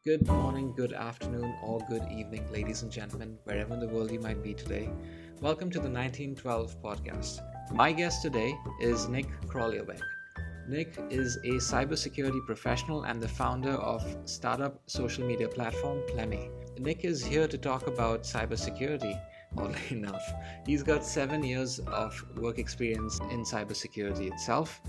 Good morning, good afternoon, or good evening, ladies and gentlemen, wherever in the world you might be today. Welcome to the 1912 podcast. My guest today is Nik Kraljevic. Nik is a cybersecurity professional and the founder of startup social media platform Calorie. Nik is here to talk about cybersecurity. Oddly enough, he's got 7 years of work experience in cybersecurity itself.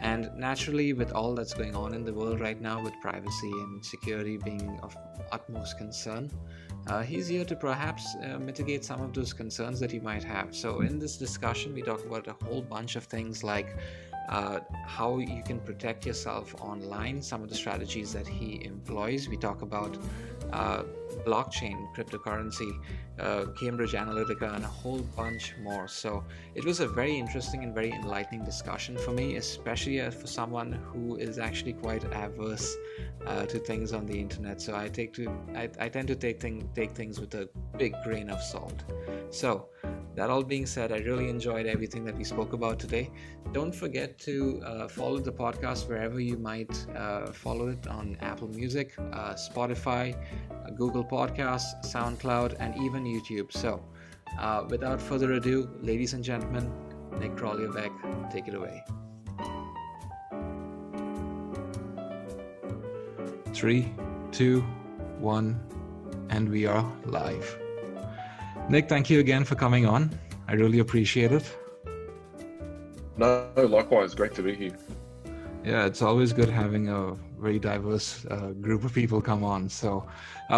And naturally, with all that's going on in the world right now, with privacy and security being of utmost concern, he's here to perhaps mitigate some of those concerns that you might have. So, in this discussion, we talk about a whole bunch of things like how you can protect yourself online, some of the strategies that he employs. We talk about uh, blockchain, cryptocurrency, Cambridge Analytica, and a whole bunch more. So it was a very interesting and very enlightening discussion for me, especially for someone who is actually quite averse to things on the internet. So I tend to take things with a big grain of salt. So that all being said, I really enjoyed everything that we spoke about today. Don't forget to follow the podcast wherever you might follow it on Apple Music, Spotify, Google Podcasts, SoundCloud, and even YouTube. So, without further ado, ladies and gentlemen, Nik Kraljevic, take it away. 3, 2, 1, and we are live. Nik, thank you again for coming on. I really appreciate it. No, likewise. Great to be here. Yeah, it's always good having a very diverse group of people come on. So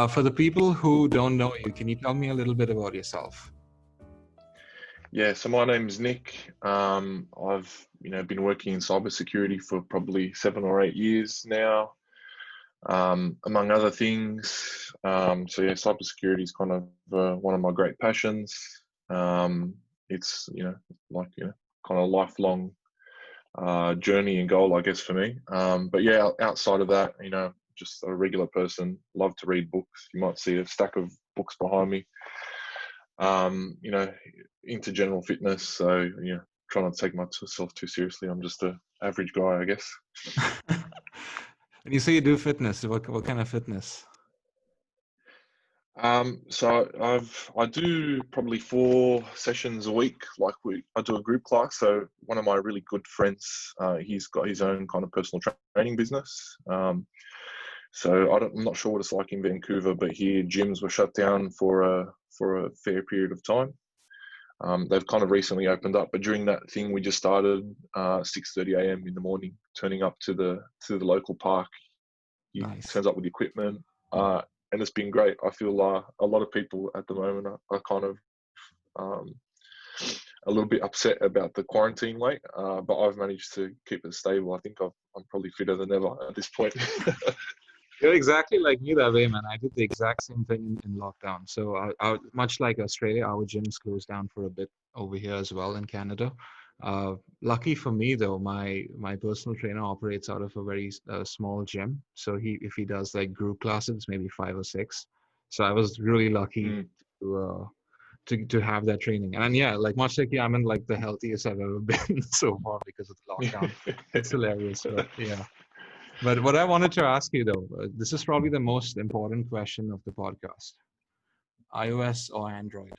for the people who don't know you, can you tell me a little bit about yourself? Yeah, so my name is Nick. I've been working in cybersecurity for probably 7 or 8 years now, among other things. So yeah, cybersecurity is kind of one of my great passions. It's kind of lifelong journey and goal, I guess, for me. But yeah, outside of that, just a regular person. Love to read books. You might see a stack of books behind me. Into general fitness. So trying not to take myself too seriously. I'm just an average guy, I guess. When you say you do fitness, what kind of fitness? So I do probably 4 sessions a week. I do a group class. So one of my really good friends, he's got his own kind of personal training business. So I'm not sure what it's like in Vancouver, but here gyms were shut down for a fair period of time. They've kind of recently opened up, but during that thing, we just started 6:30 a.m. in the morning, turning up to the local park. He Nice. turns up with equipment, and it's been great. I feel a lot of people at the moment are kind of um, a little bit upset about the quarantine weight, but I've managed to keep it stable. I think I'm probably fitter than ever at this point. You're exactly like me that way, man. I did the exact same thing in lockdown. So much like Australia, our gyms closed down for a bit over here as well in Canada. Lucky for me though, my personal trainer operates out of a very small gym. So if he does like group classes, maybe 5 or 6. So I was really lucky to have that training. And yeah, like much like you, I'm in like the healthiest I've ever been so far because of the lockdown. It's hilarious, but yeah. But what I wanted to ask you though, this is probably the most important question of the podcast: iOS or Android?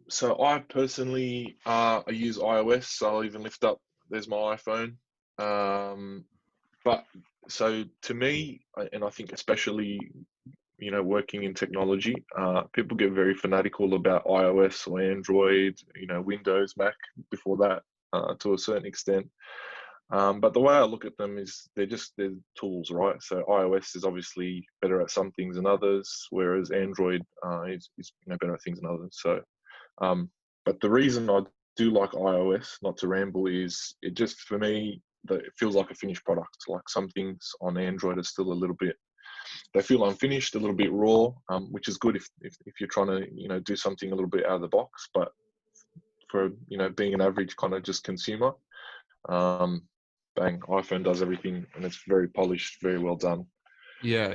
So I personally I use iOS. So I'll even lift up. There's my iPhone. But so to me, and I think especially working in technology, people get very fanatical about iOS or Android, Windows, Mac before that, to a certain extent. But the way I look at them is they're tools, right? So iOS is obviously better at some things than others, whereas Android is better at things than others. So, but the reason I do like iOS, not to ramble, is it just for me that it feels like a finished product. Like some things on Android are still a little bit, they feel unfinished, a little bit raw, which is good if you're trying to do something a little bit out of the box. But for being an average kind of just consumer, um, bang, iPhone does everything, and it's very polished, very well done. Yeah.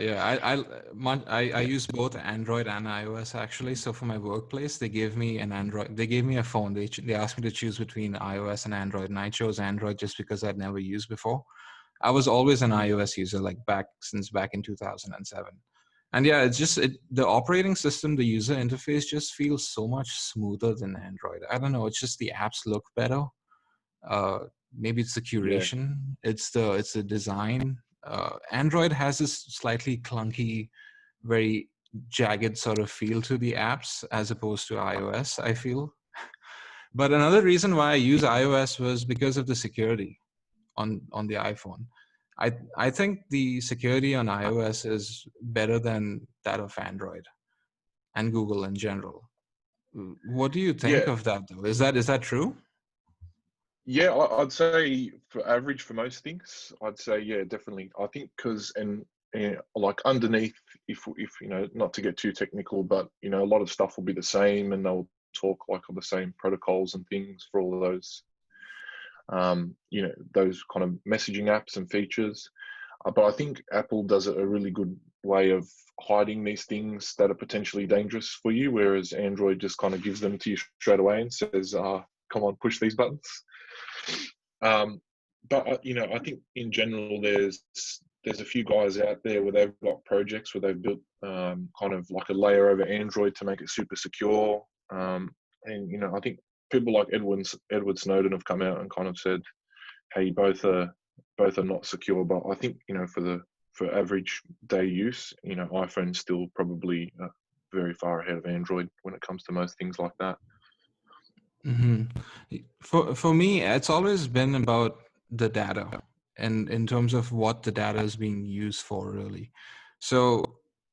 I use both Android and iOS actually. So for my workplace, they gave me an Android. They gave me a phone. They asked me to choose between iOS and Android, and I chose Android just because I'd never used before. I was always an iOS user, like since back in 2007. And yeah, the operating system, the user interface just feels so much smoother than Android. I don't know, it's just the apps look better. Uh, Maybe it's the Yeah, curation, it's the design. Android has this slightly clunky, very jagged sort of feel to the apps as opposed to iOS, I feel. But another reason why I use iOS was because of the security on the iPhone. I think the security on iOS is better than that of Android and Google in general. What do you think yeah, of that though? Is that true? yeah. I'd say for average for most things, I'd say yeah, definitely. I think because like underneath, if not to get too technical, but a lot of stuff will be the same, and they'll talk like on the same protocols and things for all of those those kind of messaging apps and features. But I think Apple does a really good way of hiding these things that are potentially dangerous for you, whereas Android just kind of gives them to you straight away and says, "Come on, push these buttons." Um, but I think in general, there's a few guys out there where they've got projects where they've built kind of like a layer over Android to make it super secure. And I think people like Edward Snowden have come out and kind of said, "Hey, both are not secure." But I think for average day use, iPhone's still probably very far ahead of Android when it comes to most things like that. Hmm. For me, it's always been about the data and in terms of what the data is being used for, really. So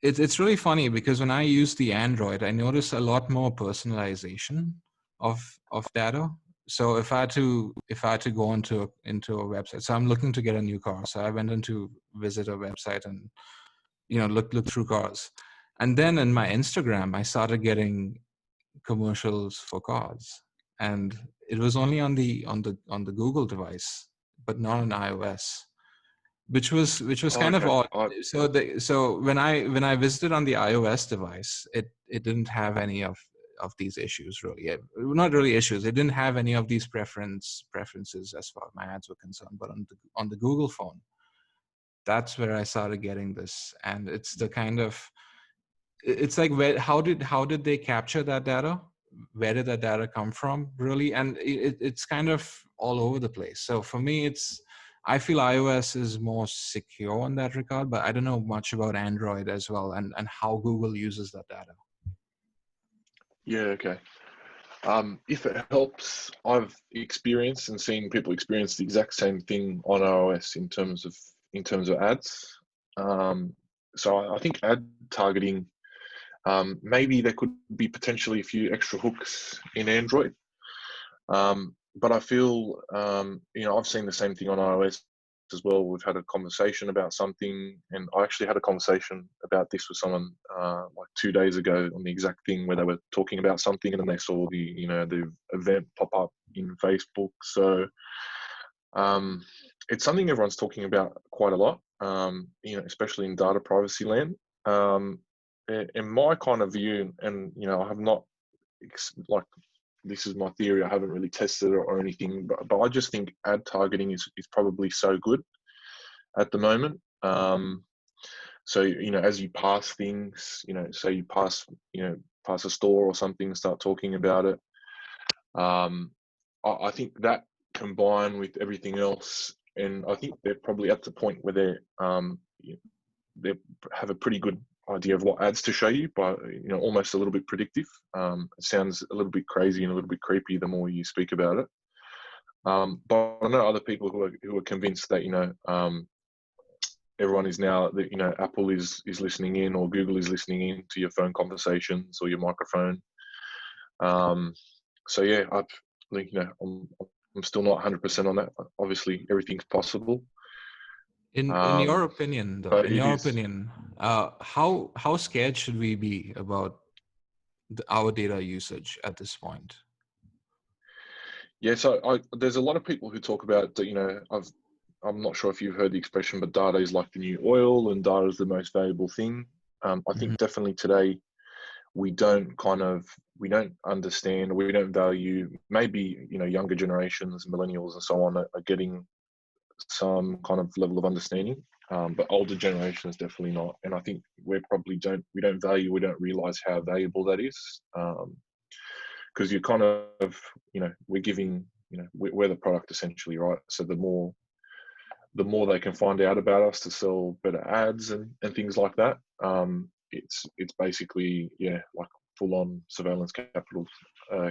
it's really funny because when I use the Android, I notice a lot more personalization of data. So if I had to go into a website, so I'm looking to get a new car, so I went in to visit a website and look through cars, and then in my Instagram, I started getting commercials for cars, and it was only on the Google device, but not on iOS, which was Oh, kind of okay. odd. So when I visited on the iOS device, it didn't have any of these issues, really. Not really issues. It didn't have any of these preferences as far as my ads were concerned. But on the Google phone, that's where I started getting this, and it's the kind of, it's like, how did they capture that data? Where did that data come from, really? And it's kind of all over the place. So for me, I feel iOS is more secure in that regard, but I don't know much about Android as well, and how Google uses that data. Yeah, okay. If it helps, I've experienced and seen people experience the exact same thing on iOS in terms of ads. Um, so I think ad targeting, maybe there could be potentially a few extra hooks in Android. But I feel, I've seen the same thing on iOS as well. We've had a conversation about something, and I actually had a conversation about this with someone like 2 days ago on the exact thing where they were talking about something, and then they saw the event pop up in Facebook. So it's something everyone's talking about quite a lot, especially in data privacy land. In my kind of view, and I have not like, this is my theory. I haven't really tested it or anything, but I just think ad targeting is probably so good at the moment. So as you pass things, say you pass a store or something, start talking about it. I think that combined with everything else, and I think they're probably at the point where they have a pretty good idea of what ads to show you, but almost a little bit predictive. It sounds a little bit crazy and a little bit creepy the more you speak about it. But I know other people who are convinced that everyone is now that Apple is listening in, or Google is listening in to your phone conversations or your microphone. So yeah, I think I'm still not 100% on that. Obviously, everything's possible. In your opinion, though, But in it your is. opinion, how scared should we be about our data usage at this point? Yeah, so there's a lot of people who talk about that. I'm not sure if you've heard the expression, but data is like the new oil, and data is the most valuable thing. I Mhm. think definitely today we don't understand, or we don't value. Maybe younger generations, millennials, and so on are getting some kind of level of understanding, but older generations definitely not. And I think we don't realize how valuable that is, because you're kind of, we're giving, we're the product essentially, right? So the more they can find out about us to sell better ads and things like that, it's basically, like full on surveillance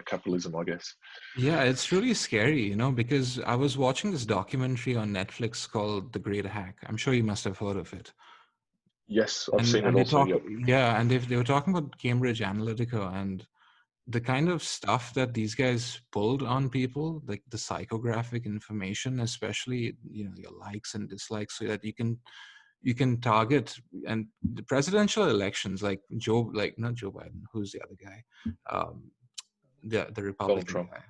capitalism, I guess. Yeah, it's really scary, because I was watching this documentary on Netflix called The Great Hack. I'm sure you must have heard of it. Yes, I've And seen it they also. talk, Yep. yeah, and they were talking about Cambridge Analytica and the kind of stuff that these guys pulled on people, like the psychographic information, especially your likes and dislikes, so that you can target. And the presidential elections, like not Joe Biden, who's the other guy, the Donald Republican Trump. guy.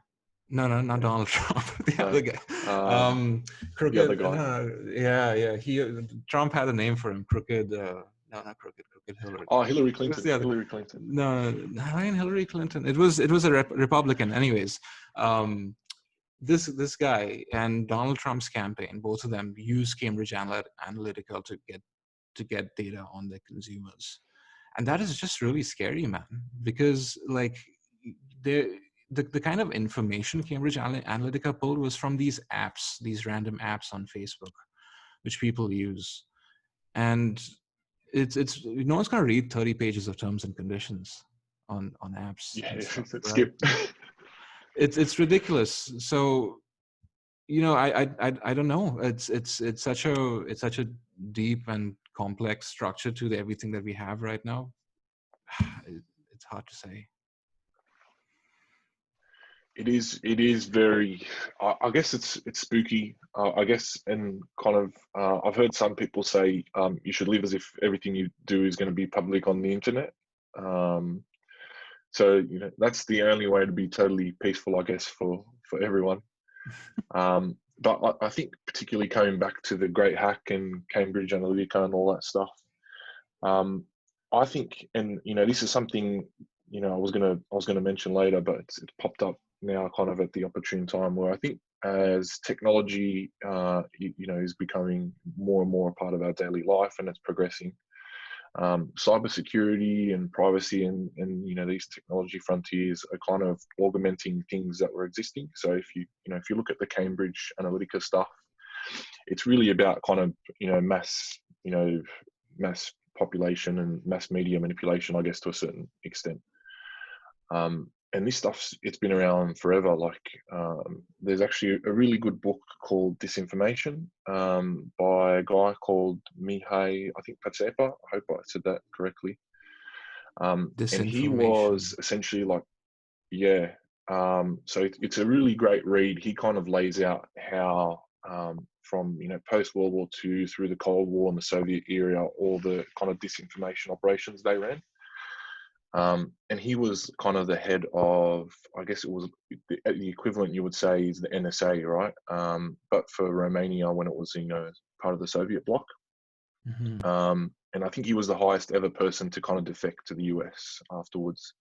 No, not Donald Trump. The No. other guy. The other Crooked. guy. No, yeah. Trump had a name for him. Crooked. No, not crooked. Crooked Hillary. Oh, Hillary Who's Clinton. the other? Hillary Clinton. No, not even Hillary Clinton. It was a Republican. Anyways, this guy and Donald Trump's campaign, both of them use Cambridge Analytica to get data on their consumers, and that is just really scary, man. Because like the kind of information Cambridge Analytica pulled was from these apps, these random apps on Facebook, which people use, and it's no one's going to read 30 pages of terms and conditions on apps Yeah, and stuff, right? skip. It's ridiculous. So I don't know. It's such a deep and complex structure to everything that we have right now. It's hard to say. It is very. I guess it's spooky. I guess, and kind of. I've heard some people say you should live as if everything you do is going to be public on the internet. So that's the only way to be totally peaceful, I guess, for everyone. But I think particularly coming back to the Great Hack and Cambridge Analytica and all that stuff, I think, and this is something I was gonna mention later, but it's popped up now, kind of at the opportune time, where I think as technology, is becoming more and more a part of our daily life, and it's progressing. Cybersecurity and privacy and these technology frontiers are kind of augmenting things that were existing. So if you look at the Cambridge Analytica stuff, it's really about kind of mass population and mass media manipulation, I guess, to a certain extent. And this it's been around forever. Like there's actually a really good book called Disinformation by a guy called Mihai, I think Patsepa. I hope I said that correctly. And he was essentially like, yeah. So it's a really great read. He kind of lays out how from post World War II through the Cold War and the Soviet era, all the kind of disinformation operations they ran. And he was kind of the head of, I guess it was the equivalent you would say is the NSA, right? But for Romania when it was part of the Soviet bloc. Mm-hmm. And I think he was the highest ever person to kind of defect to the US afterwards.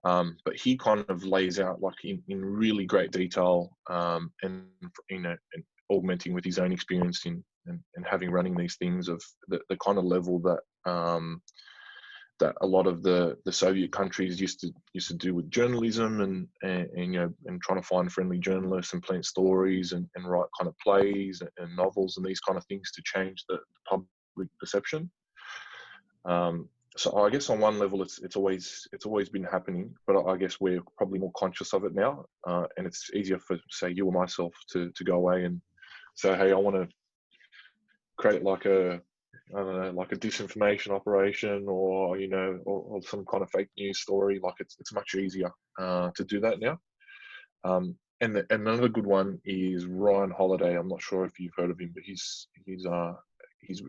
But he kind of lays out like in really great detail, and augmenting with his own experience and having running these things of the kind of level that that a lot of the Soviet countries used to do with journalism and trying to find friendly journalists and plant stories and write kind of plays and novels and these kind of things to change the public perception. So I guess on one level it's always been happening, but I guess we're probably more conscious of it now, and it's easier for say you or myself to go away and say, hey, I want to create like a disinformation operation or or some kind of fake news story. Like it's much easier to do that now. And another good one is Ryan Holiday. I'm not sure if you've heard of him, but No,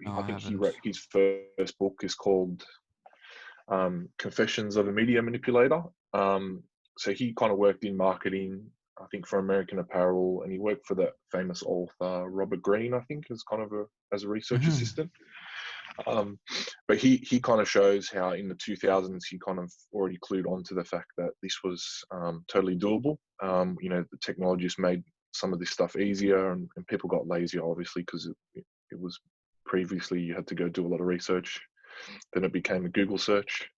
I think he haven't. wrote his first book is called Confessions of a Media Manipulator. So he kind of worked in marketing, I think, for American Apparel, and he worked for that famous author Robert Greene, I think, as a research assistant. But he kind of shows how in the 2000s he kind of already clued on to the fact that this was totally doable. The technologists made some of this stuff easier, and people got lazier, obviously, because it was previously you had to go do a lot of research. Then it became a Google search.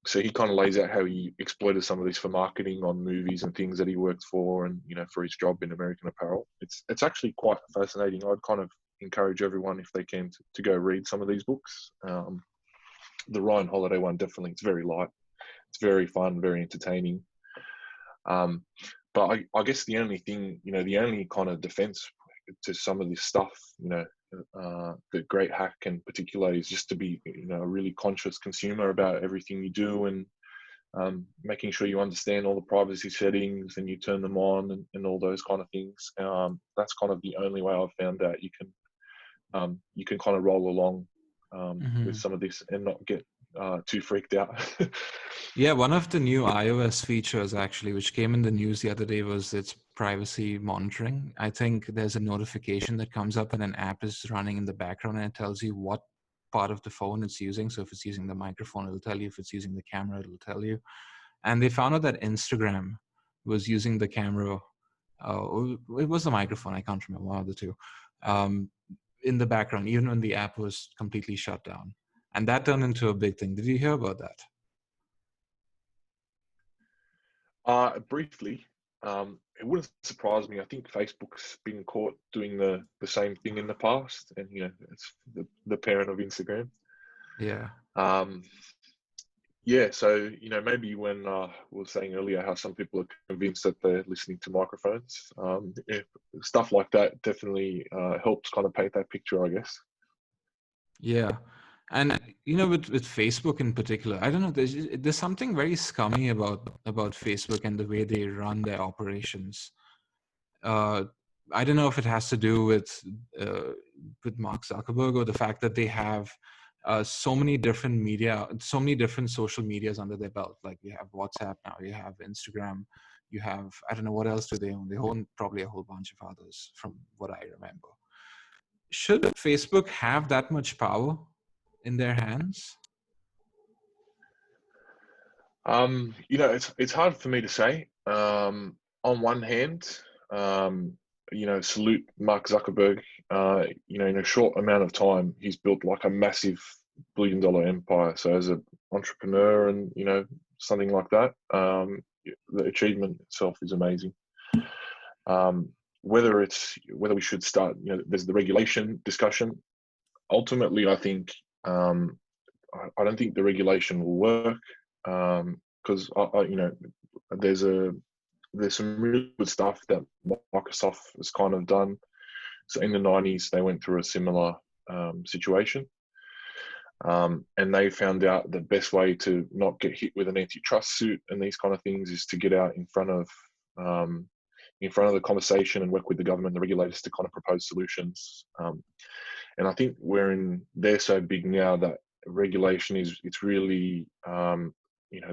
So he kind of lays out how he exploited some of this for marketing on movies and things that he worked for, and for his job in American Apparel. It's actually quite fascinating. I'd kind of encourage everyone, if they can, to go read some of these books. The Ryan Holiday one, definitely, it's very light, it's very fun, very entertaining. But I guess the only thing, the only kind of defense to some of this stuff, the great hack in particular, is just to be, a really conscious consumer about everything you do, and making sure you understand all the privacy settings and you turn them on, and all those kind of things. That's kind of the only way I've found that you can kind of roll along with some of this and not get too freaked out. Yeah, one of the new iOS features actually, which came in the news the other day, was its privacy monitoring. I think there's a notification that comes up when an app is running in the background, and it tells you what part of the phone it's using. So if it's using the microphone, it'll tell you. If it's using the camera, it'll tell you. And they found out that Instagram was using the camera. It was the microphone. I can't remember, one of the two. In the background, even when the app was completely shut down. And that turned into a big thing. Did you hear about that? Briefly, it wouldn't surprise me. I think Facebook's been caught doing the same thing in the past, and it's the parent of Instagram. Yeah. Yeah. So maybe when we were saying earlier how some people are convinced that they're listening to microphones, stuff like that definitely helps kind of paint that picture, I guess. Yeah. And with Facebook in particular, I don't know, there's something very scummy about Facebook and the way they run their operations. I don't know if it has to do with Mark Zuckerberg, or the fact that they have so many different social medias under their belt. Like you have WhatsApp now, you have Instagram, you have, I don't know, what else do they own? They own probably a whole bunch of others from what I remember. Should Facebook have that much power in their hands? It's hard for me to say. On one hand, salute Mark Zuckerberg. In a short amount of time, he's built like a massive billion-dollar empire. So as an entrepreneur and something like that, the achievement itself is amazing. Whether we should start, there's the regulation discussion. Ultimately, I think I don't think the regulation will work, because there's some really good stuff that Microsoft has kind of done. So in the 90s, they went through a similar situation, and they found out the best way to not get hit with an antitrust suit and these kind of things is to get out in front of the conversation and work with the government, the regulators, to kind of propose solutions. And I think they're so big now that regulation it's really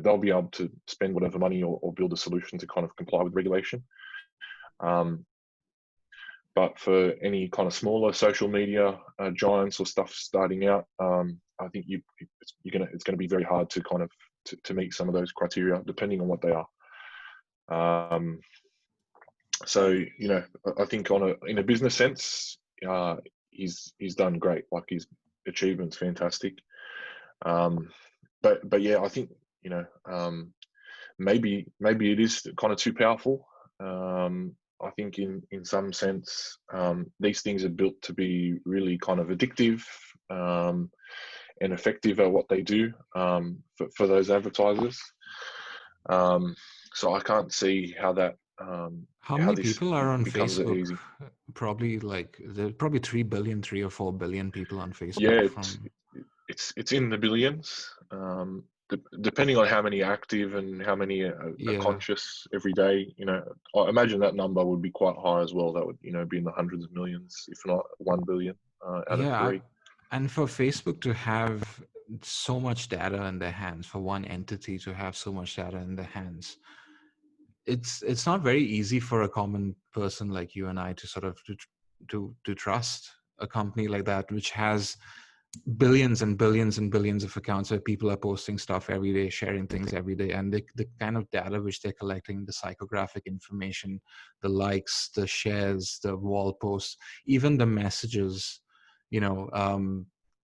they'll be able to spend whatever money or build a solution to kind of comply with regulation. But for any kind of smaller social media giants or stuff starting out, I think it's gonna be very hard to kind of to meet some of those criteria, depending on what they are. So I think in a business sense, he's done great. Like his achievement's fantastic. But yeah, I think maybe it is kind of too powerful. I think in some sense, these things are built to be really kind of addictive and effective at what they do for those advertisers. So I can't see how that. How many people are on Facebook? Easy. Probably there's probably 3 or 4 billion people on Facebook. Yeah, it's in the billions. Depending on how many active and how many are conscious every day, I imagine that number would be quite high as well. That would, be in the hundreds of millions, if not 1 billion out of 3. And for Facebook to have so much data in their hands, for one entity to have so much data in their hands, it's not very easy for a common person like you and I to sort of to trust a company like that, which has billions and billions and billions of accounts where people are posting stuff every day, sharing things every day, and the kind of data which they're collecting, the psychographic information, the likes, the shares, the wall posts, even the messages, you know,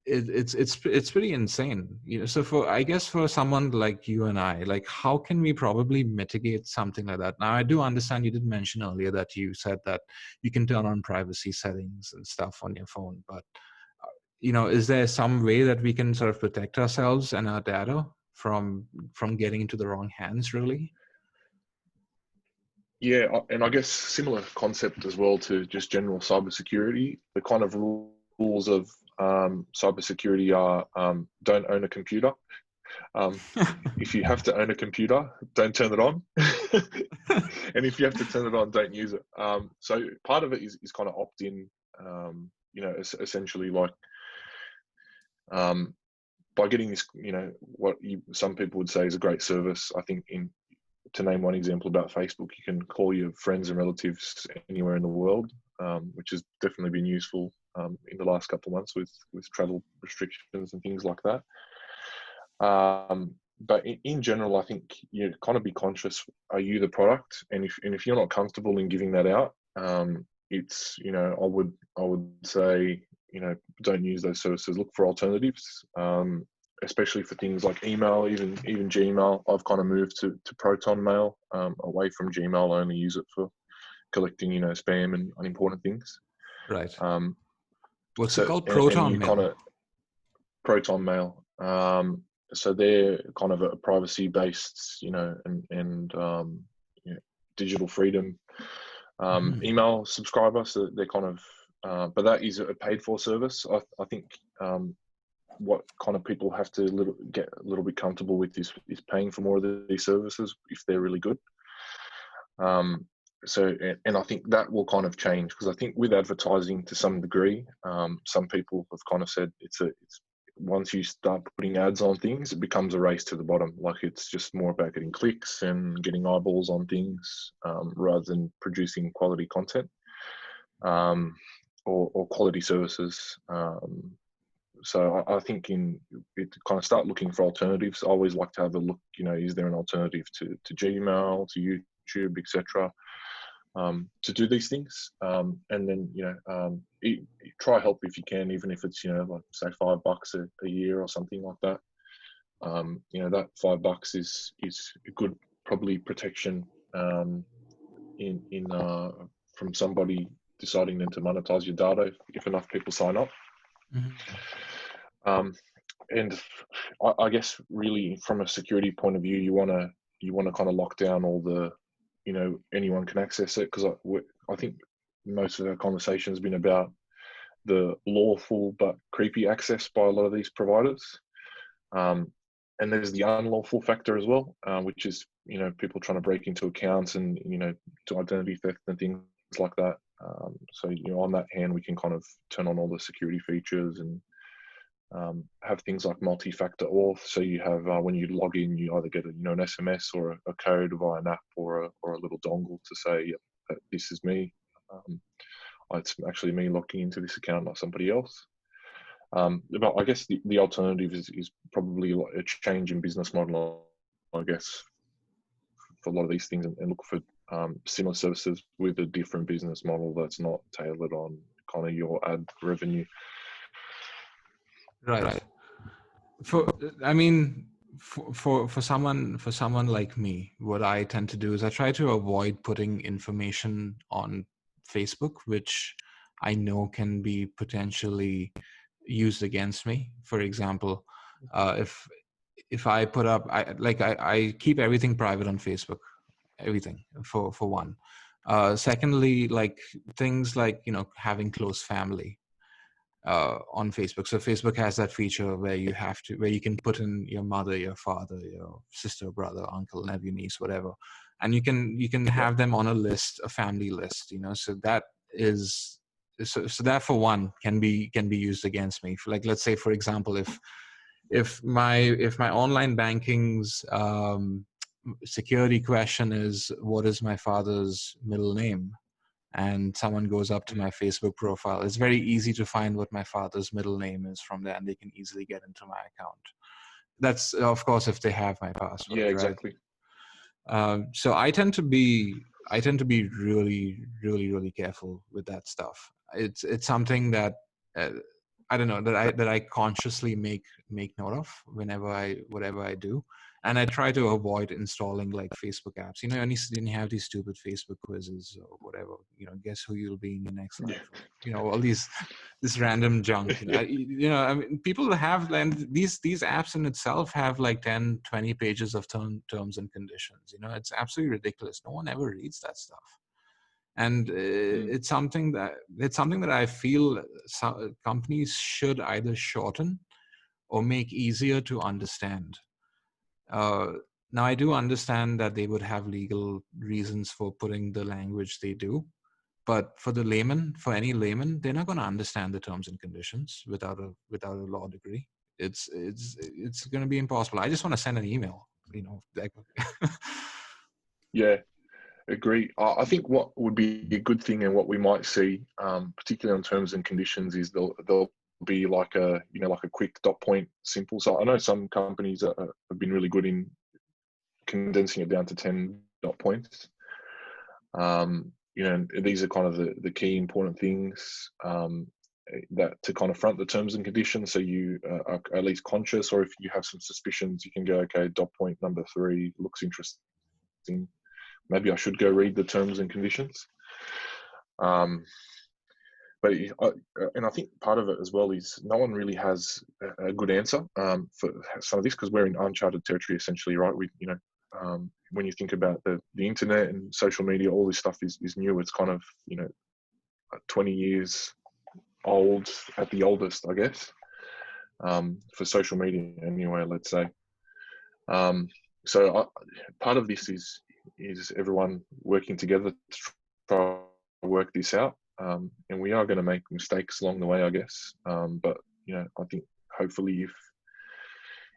it's pretty insane, you know. So for, I guess, for someone like you and I, like, how can we probably mitigate something like that? Now, I do understand you did mention earlier that you said that you can turn on privacy settings and stuff on your phone, but you know, is there some way that we can sort of protect ourselves and our data from getting into the wrong hands, really? Yeah, and I guess similar concept as well to just general cybersecurity. The kind of rules of cybersecurity are don't own a computer. Um, if you have to own a computer, don't turn it on. And if you have to turn it on, don't use it. So part of it is kind of opt-in, you know, essentially like by getting this, you know, what some people would say is a great service. I think to name one example about Facebook, you can call your friends and relatives anywhere in the world, which has definitely been useful in the last couple of months with travel restrictions and things like that. But in general, I think you kind of be conscious: are you the product? And if you're not comfortable in giving that out, it's, you know, I would say, you know, don't use those services. Look for alternatives. Especially for things like email, even Gmail. I've kind of moved to Proton Mail, away from Gmail. I only use it for collecting, you know, spam and unimportant things. Right. Um, What's it so called? and Proton you kind Mail. of Proton Mail. So they're kind of a privacy based, you know, and you know, digital freedom email subscriber. So they're kind of, but that is a paid for service. I think what kind of people have to get a little bit comfortable with is paying for more of these services if they're really good. So, and I think that will kind of change, because I think with advertising to some degree, some people have kind of said it's once you start putting ads on things, it becomes a race to the bottom. Like, it's just more about getting clicks and getting eyeballs on things, rather than producing quality content, or quality services. So I think it kind of start looking for alternatives. I always like to have a look, you know, is there an alternative to Gmail, to YouTube, etc., to do these things? And then, you know, try help if you can, even if it's, you know, like say $5 a year or something like that. You know, that $5 is a good probably protection in from somebody deciding then to monetize your data if enough people sign up. And I guess really from a security point of view, you want to kind of lock down all the, you know, anyone can access it, because I think most of our conversation has been about the lawful but creepy access by a lot of these providers. And there's the unlawful factor as well, which is, you know, people trying to break into accounts and, you know, to identity theft and things like that. So, you know, on that hand, we can kind of turn on all the security features and have things like multi-factor auth. So you have, when you log in, you either get a, you know, an SMS or a code via an app or a little dongle to say, yep, this is me. It's actually me logging into this account, not somebody else. But I guess the alternative is probably like a change in business model, I guess, for a lot of these things, and look for similar services with a different business model that's not tailored on kind of your ad revenue. Right. I mean, for someone like me, what I tend to do is I try to avoid putting information on Facebook, which I know can be potentially used against me. For example, if I put up, I keep everything private on Facebook, everything, for one. Secondly, like things like, you know, having close family on Facebook. So Facebook has that feature where you can put in your mother, your father, your sister, brother, uncle, nephew, niece, whatever, and you can have them on a list, a family list. You know, so that is so that for one can be used against me. Like, let's say, for example, if my online banking's security question is, what is my father's middle name? and someone goes up to my Facebook profile, it's very easy to find what my father's middle name is from there, and they can easily get into my account. That's, of course, if they have my password, Yeah, right? exactly. So I tend to be really, really, really careful with that stuff. It's something that uh, I don't know, that I consciously make note of whatever I do, and I try to avoid installing like Facebook apps. You know, and you have these stupid Facebook quizzes or whatever. You know, guess who you'll be in your next Yeah. life. Or, you know, all this random junk. Yeah. I mean, people have, and these apps in itself have like 10, 20 pages of terms and conditions. You know, it's absolutely ridiculous. No one ever reads that stuff, and Mm. it's something that I feel companies should either shorten or make easier to understand. Uh, Now, I do understand that they would have legal reasons for putting the language they do, but for any layman, they're not going to understand the terms and conditions without a law degree. It's going to be impossible. I just want to send an email, you know. Like, Yeah, agree. I think what would be a good thing and what we might see, particularly on terms and conditions, is they'll be like a quick dot point simple. So I know some companies have been really good in condensing it down to 10 dot points. These are kind of the key important things that to kind of front the terms and conditions, so you are at least conscious, or if you have some suspicions, you can go, okay, dot point number 3 looks interesting. Maybe I should go read the terms and conditions. Um, and I think part of it as well is no one really has a good answer for some of this, because we're in uncharted territory essentially, right? When you think about the internet and social media, all this stuff is new. It's kind of 20 years old at the oldest, I guess, for social media anyway, let's say. Part of this is everyone working together to try to work this out, and we are going to make mistakes along the way, I guess. But I think hopefully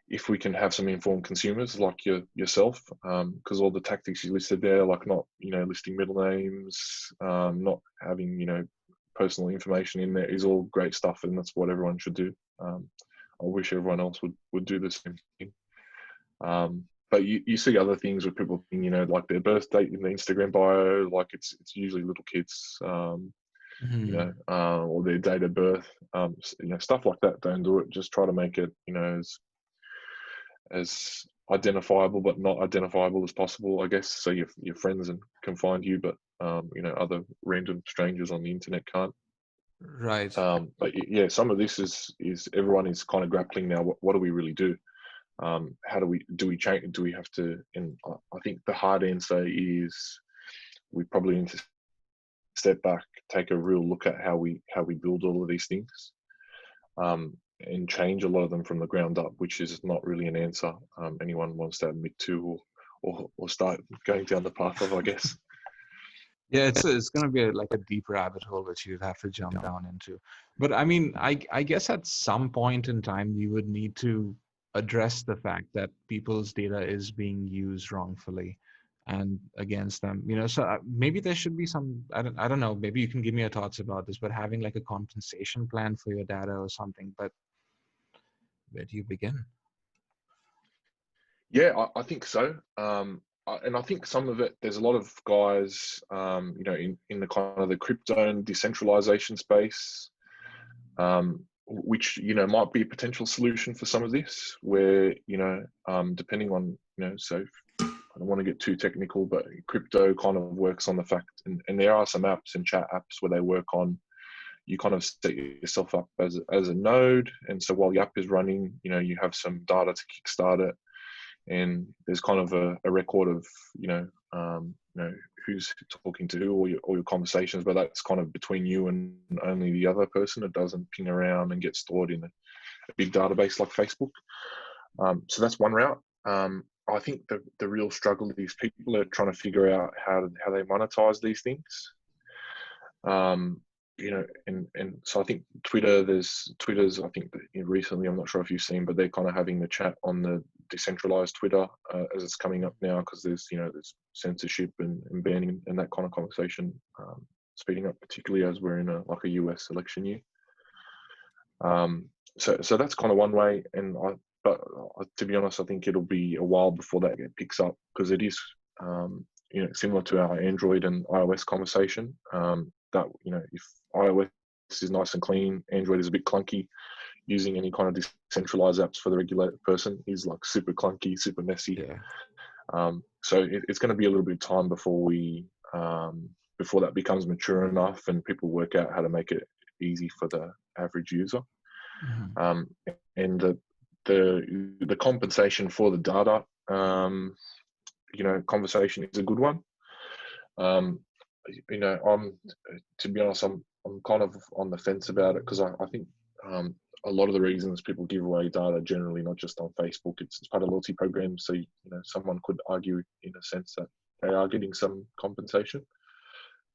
if we can have some informed consumers like yourself, because all the tactics you listed there, like not listing middle names, not having personal information in there, is all great stuff, and that's what everyone should do. I wish everyone else would do the same thing. But you see other things where people, like their birth date in the Instagram bio, like it's usually little kids, or their date of birth, stuff like that. Don't do it. Just try to make it, as identifiable but not identifiable as possible, I guess, so your friends can find you, but other random strangers on the internet can't. right. But yeah, some of this is everyone is kind of grappling now. What do we really do? How do we change? Do we have to? And I think the hard answer is we probably need to step back, take a real look at how we build all of these things, and change a lot of them from the ground up, which is not really an answer anyone wants to admit to or start going down the path of, I guess. Yeah, it's going to be like a deep rabbit hole which you'd have to jump down into. But I mean, I guess at some point in time you would need to address the fact that people's data is being used wrongfully and against them. So maybe there should be some, I don't know, maybe you can give me your thoughts about this, but having like a compensation plan for your data or something. But where do you begin? Yeah, I think so. And I think some of it, there's a lot of guys, in the kind of the crypto and decentralization space, which might be a potential solution for some of this, where depending on so I don't want to get too technical, but crypto kind of works on the fact, and there are some apps and chat apps where they work on, you kind of set yourself up as a node, and so while the app is running, you have some data to kickstart it, and there's kind of a record of who's talking to who, or your conversations, but that's kind of between you and only the other person. It doesn't ping around and get stored in a big database like Facebook. So that's one route. I think the real struggle is people are trying to figure out how they monetize these things. And so I think Twitter's, I think recently, I'm not sure if you've seen, but they're kind of having the chat on the decentralized Twitter as it's coming up now, because there's censorship and banning and that kind of conversation. speeding up, particularly as we're in a US election year. So that's kind of one way, but to be honest, I think it'll be a while before that picks up, because it is similar to our Android and iOS conversation. That if iOS is nice and clean, Android is a bit clunky. Using any kind of decentralized apps for the regular person is like super clunky, super messy. Yeah. So it's going to be a little bit of time before before that becomes mature enough and people work out how to make it easy for the average user. Mm-hmm. And the compensation for the data, conversation is a good one. To be honest, I'm kind of on the fence about it, because I think a lot of the reasons people give away data, generally not just on Facebook, it's part of loyalty programs. So someone could argue in a sense that they are getting some compensation.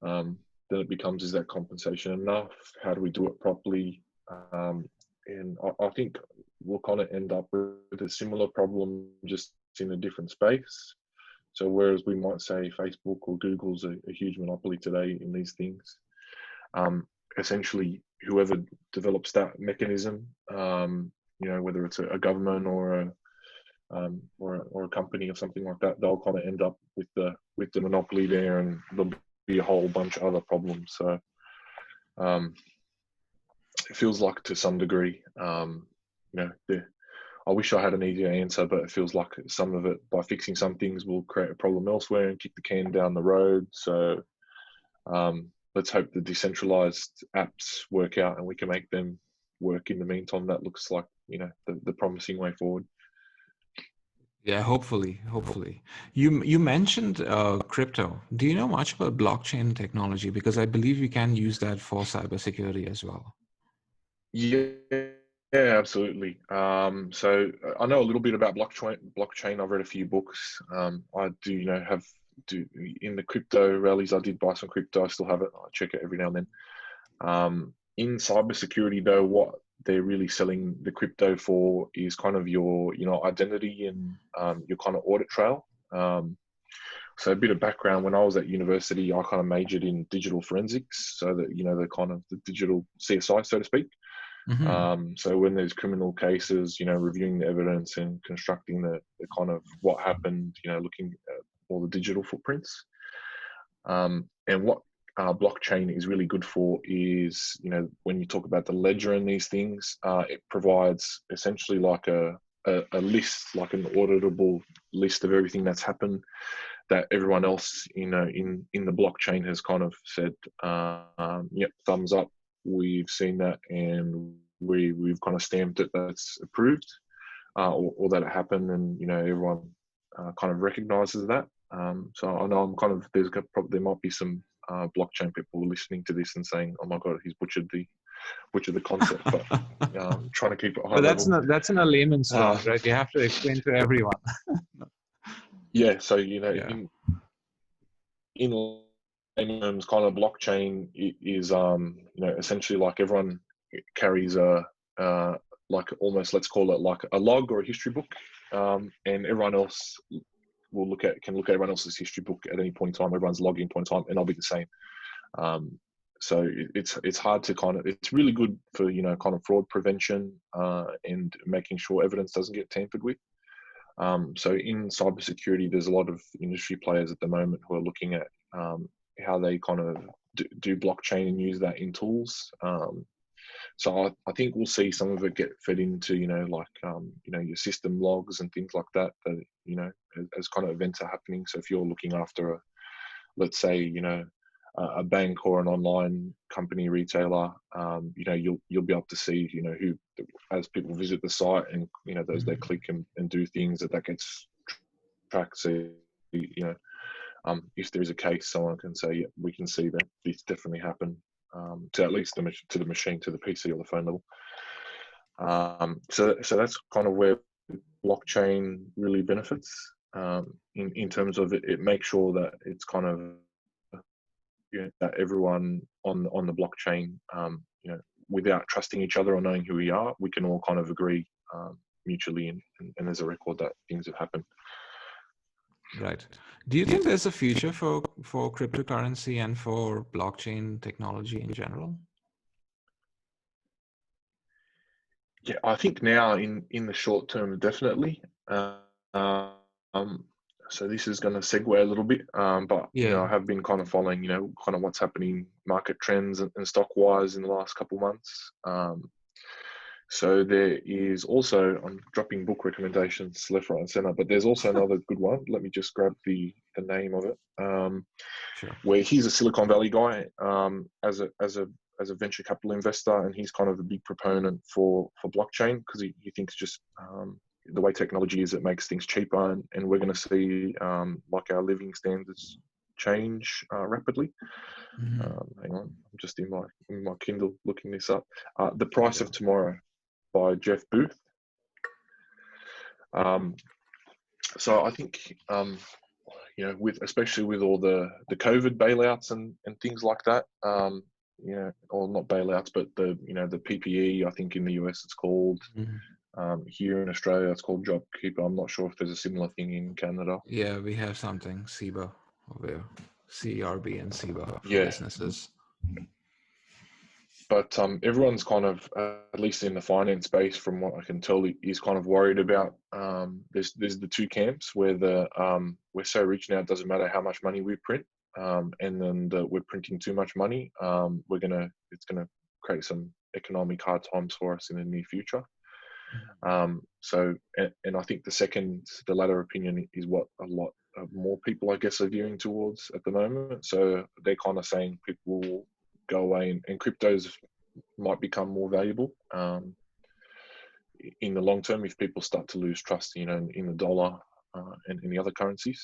Then it becomes, is that compensation enough? How do we do it properly? And I think we'll kind of end up with a similar problem, just in a different space. So whereas we might say Facebook or Google's a huge monopoly today in these things, essentially whoever develops that mechanism, whether it's a government or a company or something like that, they'll kind of end up with the monopoly there, and there'll be a whole bunch of other problems. So it feels like, to some degree, I wish I had an easier answer, but it feels like some of it, by fixing some things, will create a problem elsewhere and kick the can down the road. So let's hope the decentralized apps work out and we can make them work in the meantime. That looks like the promising way forward. Yeah, hopefully. You mentioned crypto. Do you know much about blockchain technology? Because I believe you can use that for cybersecurity as well. Yeah, absolutely. So I know a little bit about blockchain. I've read a few books. I do, in the crypto rallies, I did buy some crypto. I still have it. I check it every now and then. In cybersecurity, though, what they're really selling the crypto for is kind of your, identity and your kind of audit trail. So a bit of background: when I was at university, I kind of majored in digital forensics, so that the kind of the digital CSI, so to speak. Mm-hmm. So when there's criminal cases, reviewing the evidence and constructing the kind of what happened, looking at all the digital footprints. And what blockchain is really good for is, when you talk about the ledger and these things, it provides essentially like a list, like an auditable list of everything that's happened, that everyone else, in the blockchain has kind of said, yep, thumbs up, we've seen that, and we've kind of stamped it that's approved, or that it happened, and everyone kind of recognizes that. So I know there might be some blockchain people listening to this and saying, "Oh my god, he's butchered the concept," but trying to keep it high But level. that's in a layman's terms, right? You have to explain to everyone. Yeah, so Yeah. in terms, kind of blockchain is essentially like everyone carries a like, almost, let's call it like a log or a history book, and everyone else can look at everyone else's history book at any point in time. Everyone's login point in time, and I'll be the same. So it's hard to it's really good for kind of fraud prevention, and making sure evidence doesn't get tampered with. So in cybersecurity, there's a lot of industry players at the moment who are looking at how they kind of do blockchain and use that in tools. So I think we'll see some of it get fed into, your system logs and things like that, as kind of events are happening. So if you're looking after let's say, a bank or an online company retailer, you'll be able to see, who, as people visit the site and, those they click and do things, that gets tracked. So, if there is a case, someone can say, yeah, we can see that this definitely happened, to at least to the machine, to the PC or the phone level. So that's kind of where blockchain really benefits, in terms of it makes sure that it's kind of, that everyone on the blockchain, without trusting each other or knowing who we are, we can all kind of agree mutually, and there's a record that things have happened. Right. Do you think there's a future for cryptocurrency and for blockchain technology in general? Yeah, I think now in the short term, definitely. Um, so this is going to segue a little bit, but Yeah. I have been kind of following, kind of what's happening, market trends and stock wise in the last couple of months. So there is also, I'm dropping book recommendations left, right, and center, but there's also another good one. Let me just grab the name of it. Sure. Where he's a Silicon Valley guy, as a venture capital investor, and he's kind of a big proponent for blockchain because he thinks just the way technology is, it makes things cheaper, and we're going to see like our living standards change rapidly. Hang on, I'm just in my Kindle looking this up. The Price of Tomorrow by Jeff Booth. So I think with especially with all the COVID bailouts and things like that, or not bailouts, but the PPE, I think in the US it's called. Here in Australia it's called JobKeeper. I'm not sure if there's a similar thing in Canada. Yeah, we have something, CEBA over here. CRB and CEBA for Yeah, businesses. but everyone's kind of, at least in the finance space, from what I can tell, is kind of worried about. There's the two camps where we're so rich now it doesn't matter how much money we print, and then we're printing too much money. It's gonna create some economic hard times for us in the near future. So, and I think the latter opinion is what a lot of more people, I guess, are veering towards at the moment. So they're kind of saying people will go away and cryptos might become more valuable in the long term if people start to lose trust, in the dollar and in the other currencies.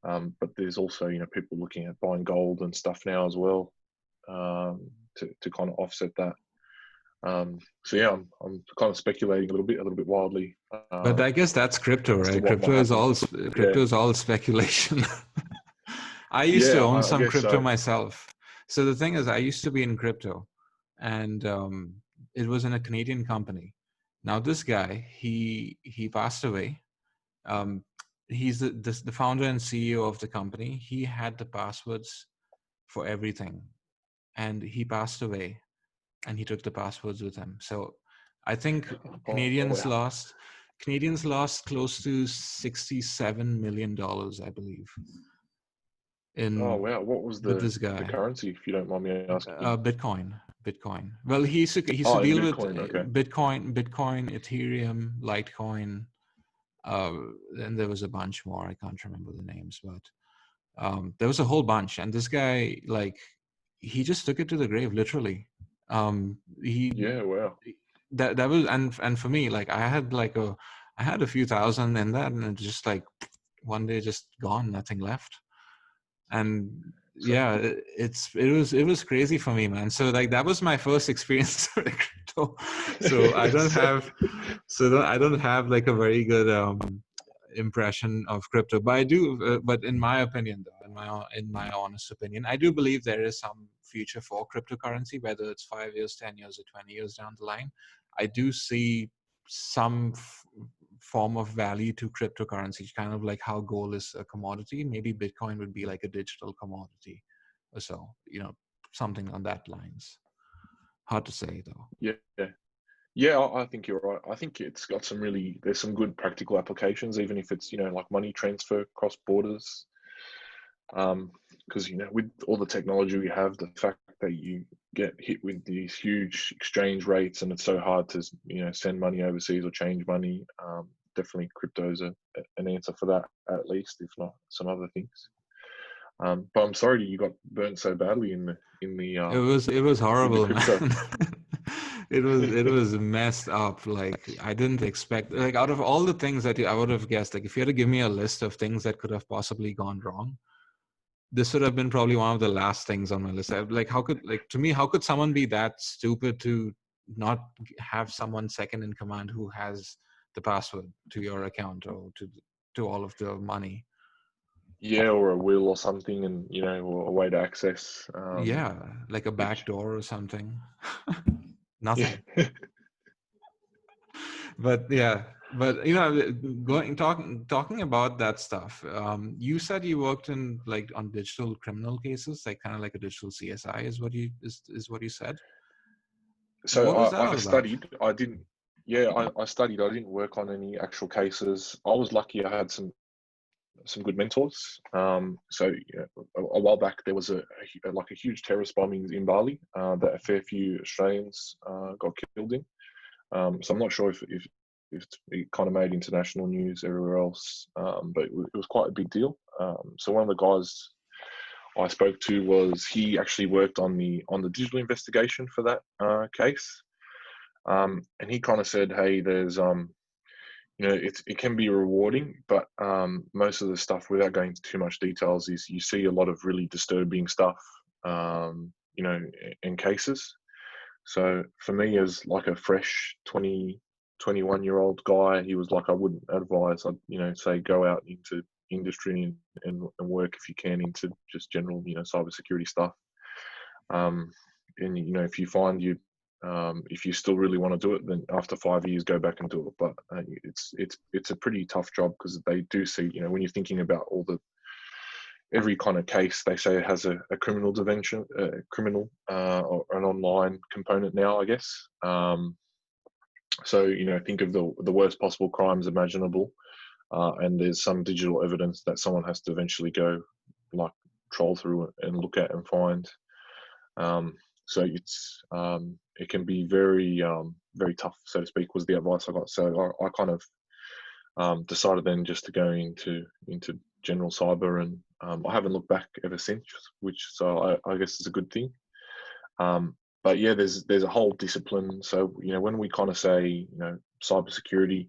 But there's also, people looking at buying gold and stuff now as well, to kind of offset that. So yeah, I'm kind of speculating a little bit wildly. But I guess that's crypto, As to right? what might happen. Crypto is all speculation. I used to Yeah, own I some guess crypto so. myself. So the thing is, I used to be in crypto, and it was in a Canadian company. Now this guy, he passed away. Um, he's the founder and CEO of the company. He had the passwords for everything, and he passed away, and he took the passwords with him. So I think Oh, wow. Canadians lost close to $67 million, I believe, Oh, in wow. What was with the this guy. currency, if you don't mind me asking? Bitcoin. Well, he used to Oh, in deal with Bitcoin. Okay. Bitcoin, Ethereum, Litecoin, uh, and there was a bunch more. I can't remember the names, but there was a whole bunch. And this guy, like, he just took it to the grave, literally. He Yeah, wow. that was and for me, like, I had a few thousand in that, and it just like one day just gone, nothing left. And So, yeah, it was crazy for me, man. So like that was my first experience with crypto. So so I don't have like a very good impression of crypto, but I do. But in my opinion, though, in my honest opinion, I do believe there is some future for cryptocurrency, whether it's 5 years, 10 years, or 20 years down the line. I do see some form of value to cryptocurrency, kind of like how gold is a commodity. Maybe Bitcoin would be like a digital commodity, or so, something on that lines. Hard to say though. yeah, yeah. I think you're right. I think it's got there's some good practical applications, even if it's like money transfer cross borders. Because with all the technology we have, the fact that you get hit with these huge exchange rates, and it's so hard to send money overseas or change money. Definitely, crypto is an answer for that, at least, if not some other things. But I'm sorry you got burnt so badly in It was with the horrible, crypto. man. It was messed up. Like, I didn't expect, like, out of all the things that I would have guessed, like, if you had to give me a list of things that could have possibly gone wrong, this would have been probably one of the last things on my list. Like, to me, how could someone be that stupid to not have someone second in command who has the password to your account or to all of the money? Yeah, or a will or something, and or a way to access. Yeah, like a back Which door or something. yeah, Nothing. But yeah. But talking about that stuff, you said you worked in like on digital criminal cases, like kind of like a digital CSI, is what you said. So What was that I all about? studied. I didn't. Yeah, I studied. I didn't work on any actual cases. I was lucky. I had some good mentors. So a while back there was like a huge terrorist bombing in Bali that a fair few Australians got killed in. So I'm not sure if it kind of made international news everywhere else, but it was quite a big deal. So one of the guys I spoke to was he actually worked on the digital investigation for that case, and he kind of said, "Hey, there's it can be rewarding, but most of the stuff, without going into too much details, is you see a lot of really disturbing stuff, in cases. So for me, as like a fresh 21-year-old guy, he was like, I wouldn't advise, I'd, say go out into industry and work if you can into just general, cybersecurity stuff. And, if you find if you still really want to do it, then after 5 years, go back and do it. But it's a pretty tough job because they do see, when you're thinking about every kind of case, they say it has a criminal dimension, criminal or an online component now, I guess. So think of the worst possible crimes imaginable, and there's some digital evidence that someone has to eventually go like troll through and look at and find. So it can be very very tough, so to speak, was the advice I got. So I kind of decided then just to go into general cyber, and I haven't looked back ever since, which so I guess is a good thing. But yeah, there's a whole discipline. So when we kind of say cybersecurity,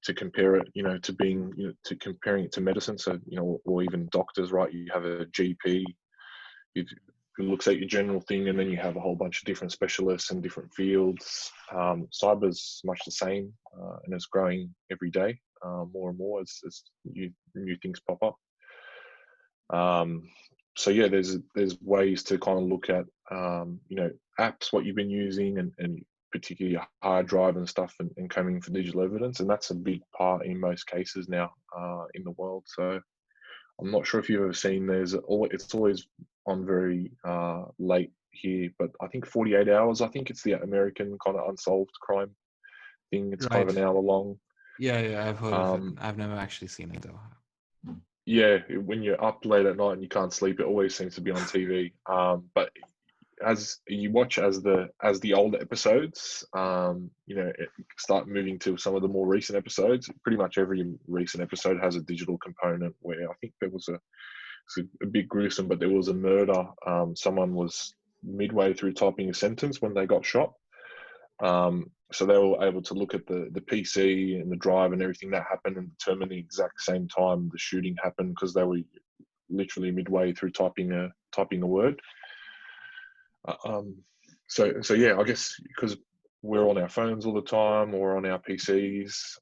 to compare it, to being to comparing it to medicine, so or even doctors, right? You have a GP who looks at your general thing, and then you have a whole bunch of different specialists in different fields. Cyber's much the same, and it's growing every day, more and more as new things pop up. So yeah, there's ways to kind of look at apps, what you've been using, and particularly your hard drive and stuff, and coming for digital evidence, and that's a big part in most cases now in the world. So I'm not sure if you've ever seen. It's always on very late here, but I think 48 hours. I think it's the American kind of unsolved crime thing. It's kind of Right. an hour long. Yeah, I've heard of it. Um, I've never actually seen it though. yeah, when you're up late at night and you can't sleep, it always seems to be on TV. But as you watch as the older episodes, start moving to some of the more recent episodes. Pretty much every recent episode has a digital component. Where I think there was it's a bit gruesome, but there was a murder. Someone was midway through typing a sentence when they got shot. So they were able to look at the PC and the drive and everything that happened and determine the exact same time the shooting happened, because they were literally midway through typing a word. So yeah, I guess because we're on our phones all the time or on our PCs,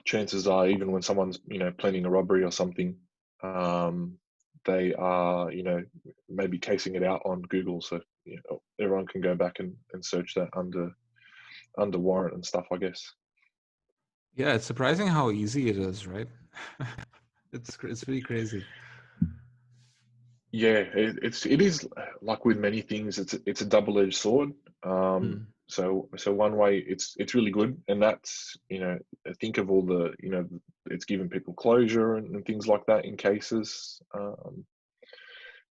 chances are even when someone's planning a robbery or something, they are maybe casing it out on Google, so everyone can go back and search that under warrant and stuff, I guess. Yeah, it's surprising how easy it is, right? It's pretty crazy. Yeah, it is like with many things. It's a double-edged sword. Mm. So one way it's really good, and that's think of all the it's given people closure and things like that in cases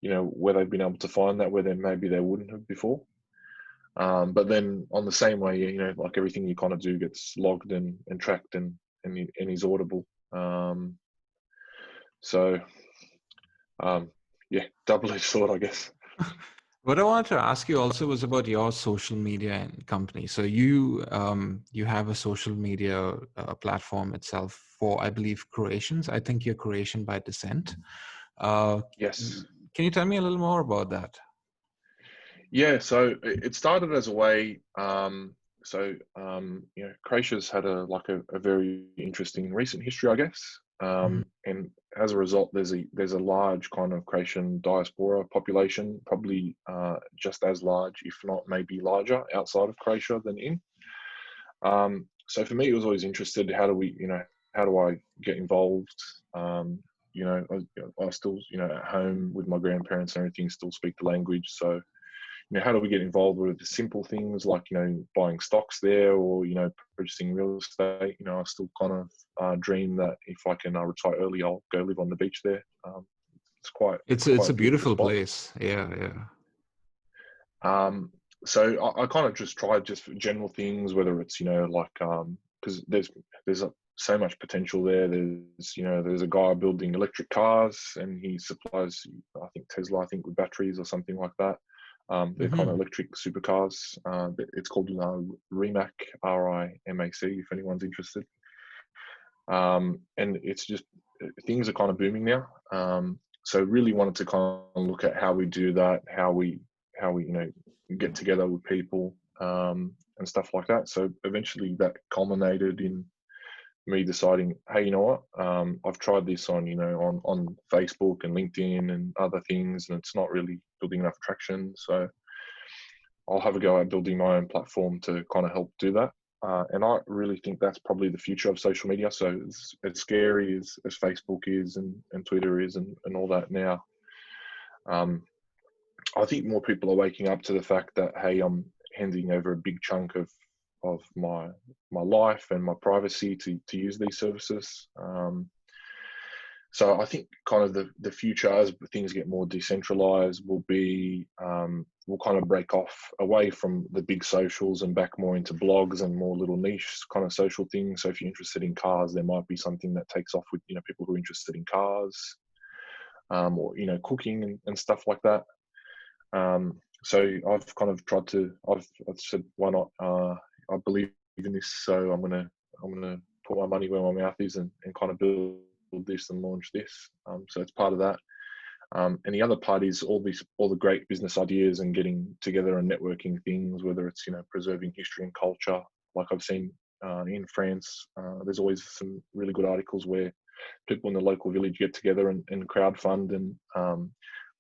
where they've been able to find that where then maybe they wouldn't have before. But then on the same way, like everything you kind of do gets logged and tracked and is audible. So yeah, double-edged sword, I guess. What I wanted to ask you also was about your social media and company. So you have a social media platform itself for, I believe, Croatians. I think you're Croatian by descent. Uh, Yes. can you tell me a little more about that? Yeah, so it started as a way. Croatia's had a very interesting recent history, I guess. Mhm. And as a result, there's a large kind of Croatian diaspora population, probably just as large, if not maybe larger, outside of Croatia than in. So for me, it was always interested. How do I get involved? I still, at home with my grandparents and everything, still speak the language. So, how do we get involved with the simple things like, buying stocks there or, purchasing real estate? I still kind of dream that if I can retire early, I'll go live on the beach there. It's It's quite a a beautiful beautiful spot. place. Yeah, yeah. So I kind of just tried just general things, whether it's, because there's so much potential there. There's a guy building electric cars and he supplies, I think Tesla, with batteries or something like that. They're kind of Hmm. electric supercars. It's called Rimac, RIMAC, if anyone's interested. And it's just, things are kind of booming now. So really wanted to kind of look at how we do that, how we get together with people, and stuff like that. So eventually that culminated in me deciding, hey, you know what? I've tried this on Facebook and LinkedIn and other things, and it's not really building enough traction. So I'll have a go at building my own platform to kind of help do that. And I really think that's probably the future of social media. So as scary as Facebook is and Twitter is and all that now, I think more people are waking up to the fact that, hey, I'm handing over a big chunk of my life and my privacy to use these services. So I think kind of the future, as things get more decentralized, will be we'll kind of break off away from the big socials and back more into blogs and more little niche kind of social things. So if you're interested in cars, there might be something that takes off with people who are interested in cars, or cooking and stuff like that. So I've kind of tried to. I've said, why not? I believe in this, so I'm gonna put my money where my mouth is and kind of build this and launch this. So it's part of that. And the other part is all the great business ideas and getting together and networking things, whether it's preserving history and culture. Like I've seen in France, there's always some really good articles where people in the local village get together and crowdfund and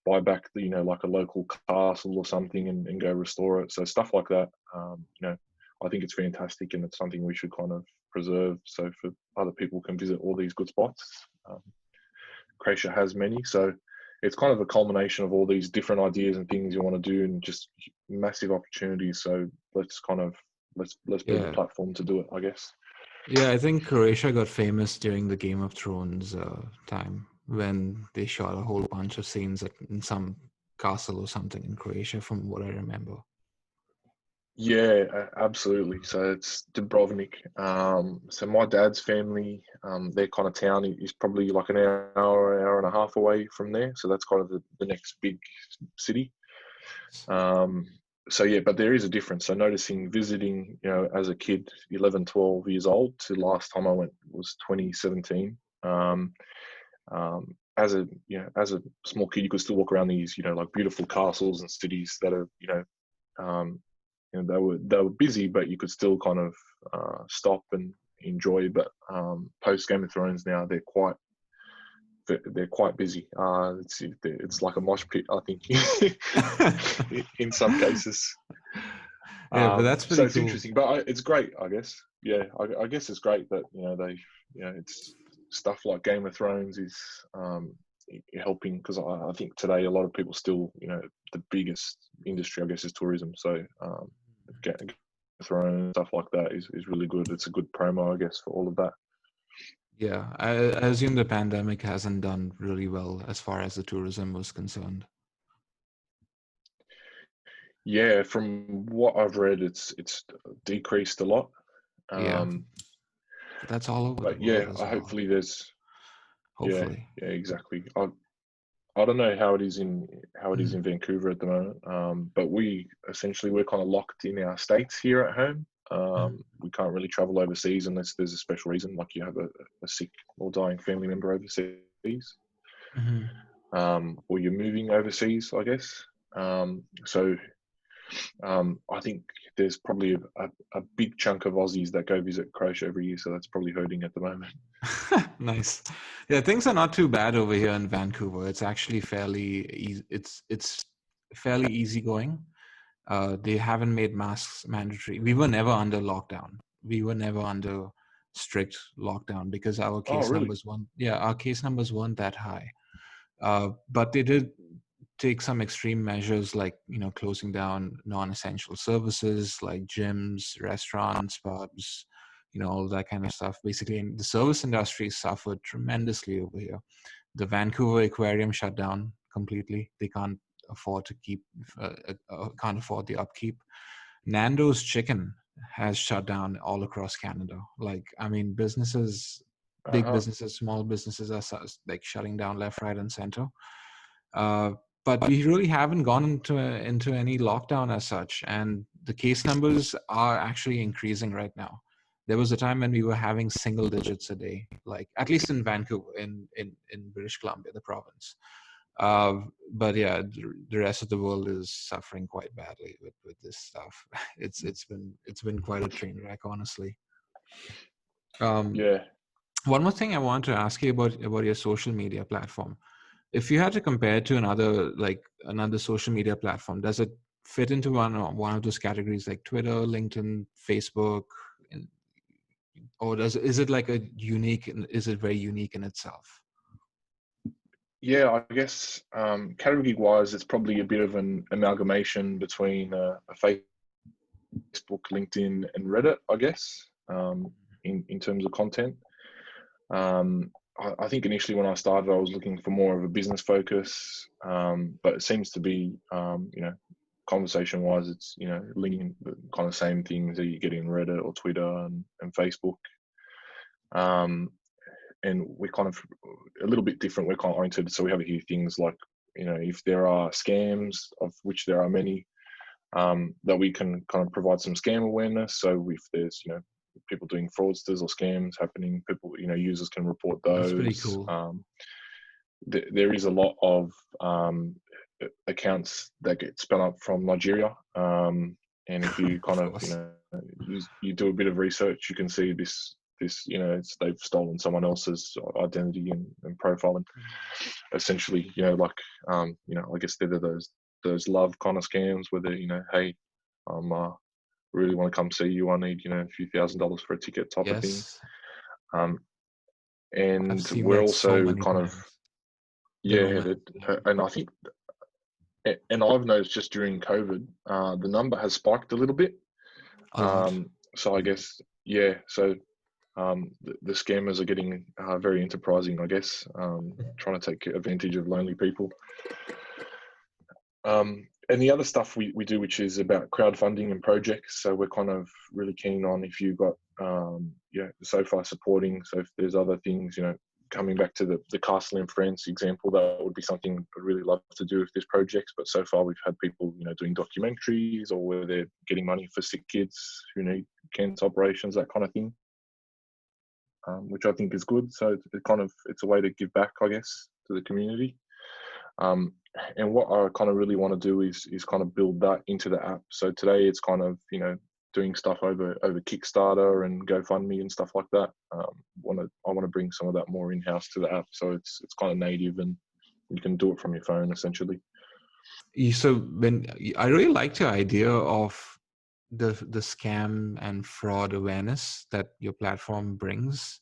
buy back like a local castle or something and go restore it. So stuff like that, I think it's fantastic and it's something we should kind of preserve so for other people can visit all these good spots. Croatia has many, so it's kind of a culmination of all these different ideas and things you want to do and just massive opportunities. So let's build a Yeah. platform to do it, I guess. Yeah, I think Croatia got famous during the Game of Thrones time when they shot a whole bunch of scenes in some castle or something in Croatia, from what I remember. Yeah, absolutely. So it's Dubrovnik. So my dad's family, their kind of town is probably like an hour and a half away from there. So that's kind of the next big city. So yeah, but there is a difference. So noticing visiting, as a kid, 11, 12 years old, to last time I went was 2017. As a small kid, you could still walk around these, like beautiful castles and cities that are, um, they were busy, but you could still kind of stop and enjoy. But post Game of Thrones now, they're quite busy. It's like a mosh pit, I think, in some cases. Yeah, but that's So pretty it's cool. interesting, but it's great, I guess. Yeah, I guess it's great that it's stuff like Game of Thrones is helping, because I think today a lot of people still, the biggest industry, I guess, is tourism. So Game of Thrones, stuff like that is really good. It's a good promo, I guess, for all of that. Yeah, I assume the pandemic hasn't done really well as far as the tourism was concerned. Yeah, from what I've read, it's decreased a lot. Yeah, Um, but that's all over the but yeah, world as well. hopefully there's yeah, Hopefully. exactly. I don't know how it is in Mm. Vancouver at the moment, but we're kind of locked in our states here at home. Mm. We can't really travel overseas unless there's a special reason, like you have a sick or dying family member overseas, Mhm. or you're moving overseas, I guess. So I think there's probably a big chunk of Aussies that go visit Croatia every year, so that's probably hurting at the moment. Nice. Yeah, things are not too bad over here in Vancouver. It's actually fairly easy. It's fairly easygoing. They haven't made masks mandatory. We were never under lockdown, we were never under strict lockdown because our Oh, case really? numbers our case numbers weren't that high. But they did take some extreme measures like, closing down non-essential services like gyms, restaurants, pubs, all that kind of stuff. Basically, and the service industry suffered tremendously over here. The Vancouver aquarium shut down completely. They can't afford to can't afford the upkeep. Nando's chicken has shut down all across Canada. Like, I mean, big Uh-huh. businesses, small businesses are like shutting down left, right, and center. Uh, but we really haven't gone into any lockdown as such, and the case numbers are actually increasing right now. There was a time when we were having single digits a day, like at least in Vancouver, in British Columbia, the province. But yeah, the rest of the world is suffering quite badly with this stuff. It's been quite a train wreck, honestly. Um, Yeah. One more thing I want to ask you about your social media platform. If you had to compare it to another social media platform, does it fit into one of those categories like Twitter, LinkedIn, Facebook, and- or is it like is it very unique in itself? Yeah, I guess category wise, it's probably a bit of an amalgamation between a Facebook, LinkedIn, and Reddit, I guess, in terms of content. I think initially when I started, I was looking for more of a business focus, but it seems to be, conversation wise, it's, leaning the kind of same things that you get in Reddit or Twitter and Facebook. And we're kind of a little bit different. We're kind of oriented. So we have a few things like, if there are scams, of which there are many, that we can kind of provide some scam awareness. So if there's, people doing fraudsters or scams happening, people, users can report That's pretty those. cool. There is a lot of accounts that get spun up from Nigeria. And if you kind Of of, course. you do a bit of research, you can see this, they've stolen someone else's identity and profile. And essentially, I guess they're those love kind of scams where they're, hey, really want to come see you. I need, a few $1,000s for a ticket type of thing. Yes, Um, I've and seen we're that so also many kind of, times. The yeah, romance. and I think, and I've noticed just during COVID, the number has spiked a little bit. A lot. So I guess, yeah, so the scammers are getting very enterprising, I guess, trying to take advantage of lonely people. And the other stuff we do, which is about crowdfunding and projects. So we're kind of really keen on if you've got, so far supporting. So if there's other things, coming back to the Castle in France example, that would be something I'd really love to do with this project. But so far we've had people, doing documentaries or where they're getting money for sick kids who need cancer operations, that kind of thing, which I think is good. So it's a way to give back, I guess, to the community. And what I kind of really want to do is kind of build that into the app. So today it's kind of, doing stuff over Kickstarter and GoFundMe and stuff like that. I want to bring some of that more in-house to the app. So it's kind of native and you can do it from your phone essentially. So I really liked your idea of the scam and fraud awareness that your platform brings.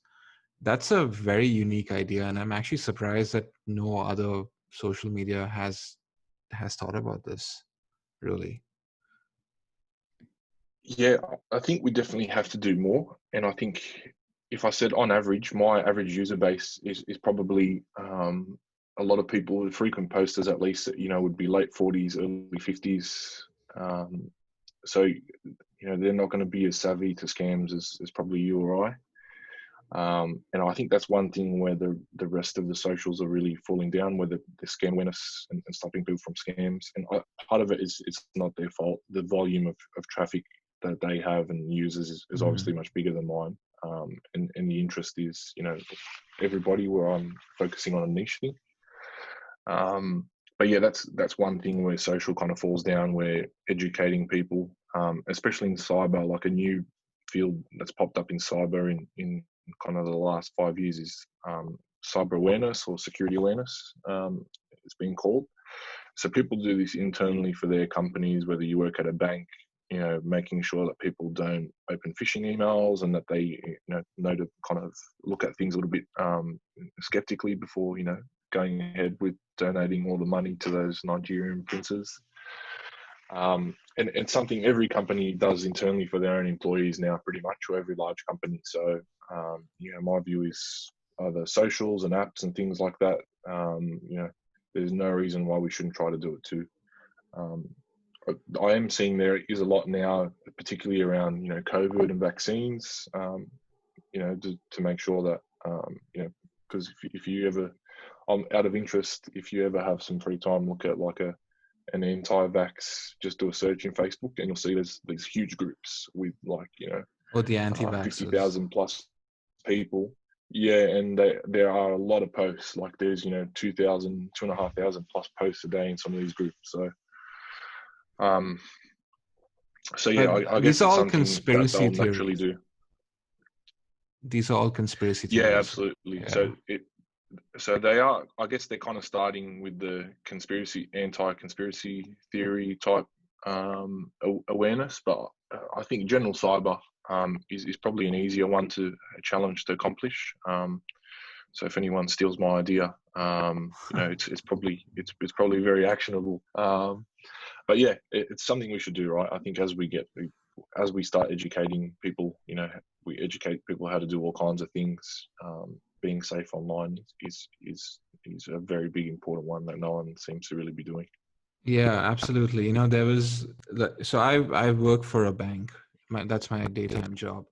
That's a very unique idea, and I'm actually surprised that no other social media has thought about this. Really. Yeah, I think we definitely have to do more. And I think if I said on average, my average user base is probably a lot of people, frequent posters at least, would be late 40s, early 50s. So, they're not going to be as savvy to scams as probably you or I. And I think that's one thing where the rest of the socials are really falling down, where the scam awareness and stopping people from scams. And part of it is it's not their fault. The volume of traffic that they have and users is obviously much bigger than mine. And the interest is, everybody, where I'm focusing on a niche thing. But yeah, that's one thing where social kind of falls down, where educating people, especially in cyber, like a new field that's popped up in cyber in kind of the last 5 years is cyber awareness or security awareness, it's been called. So people do this internally for their companies, whether you work at a bank, making sure that people don't open phishing emails and that they know to kind of look at things a little bit skeptically before going ahead with donating all the money to those Nigerian princes. And it's something every company does internally for their own employees now, pretty much, or every large company. So my view is the socials and apps and things like that. There's no reason why we shouldn't try to do it too. I am seeing there is a lot now, particularly around COVID and vaccines. To make sure that because if you ever, out of interest, if you ever have some free time, look at like an anti-vax, just do a search in Facebook and you'll see there's these huge groups with like Or the anti-vaxxers. 50,000 plus people. Yeah, and there are a lot of posts. Like there's 2,500 plus posts a day in some of these groups. So I guess these are it's all something conspiracy that they'll theories. naturally do. These are all conspiracy theories. Yeah, absolutely. Yeah. So they are. I guess they're kind of starting with the anti-conspiracy theory type awareness, but I think general cyber is probably an easier one to challenge to accomplish. So if anyone steals my idea, it's probably very actionable. But yeah, it's something we should do, right? I think as we start educating people, we educate people how to do all kinds of things. Being safe online is a very big important one that no one seems to really be doing. Yeah, absolutely. There was so I work for a bank. That's my daytime job,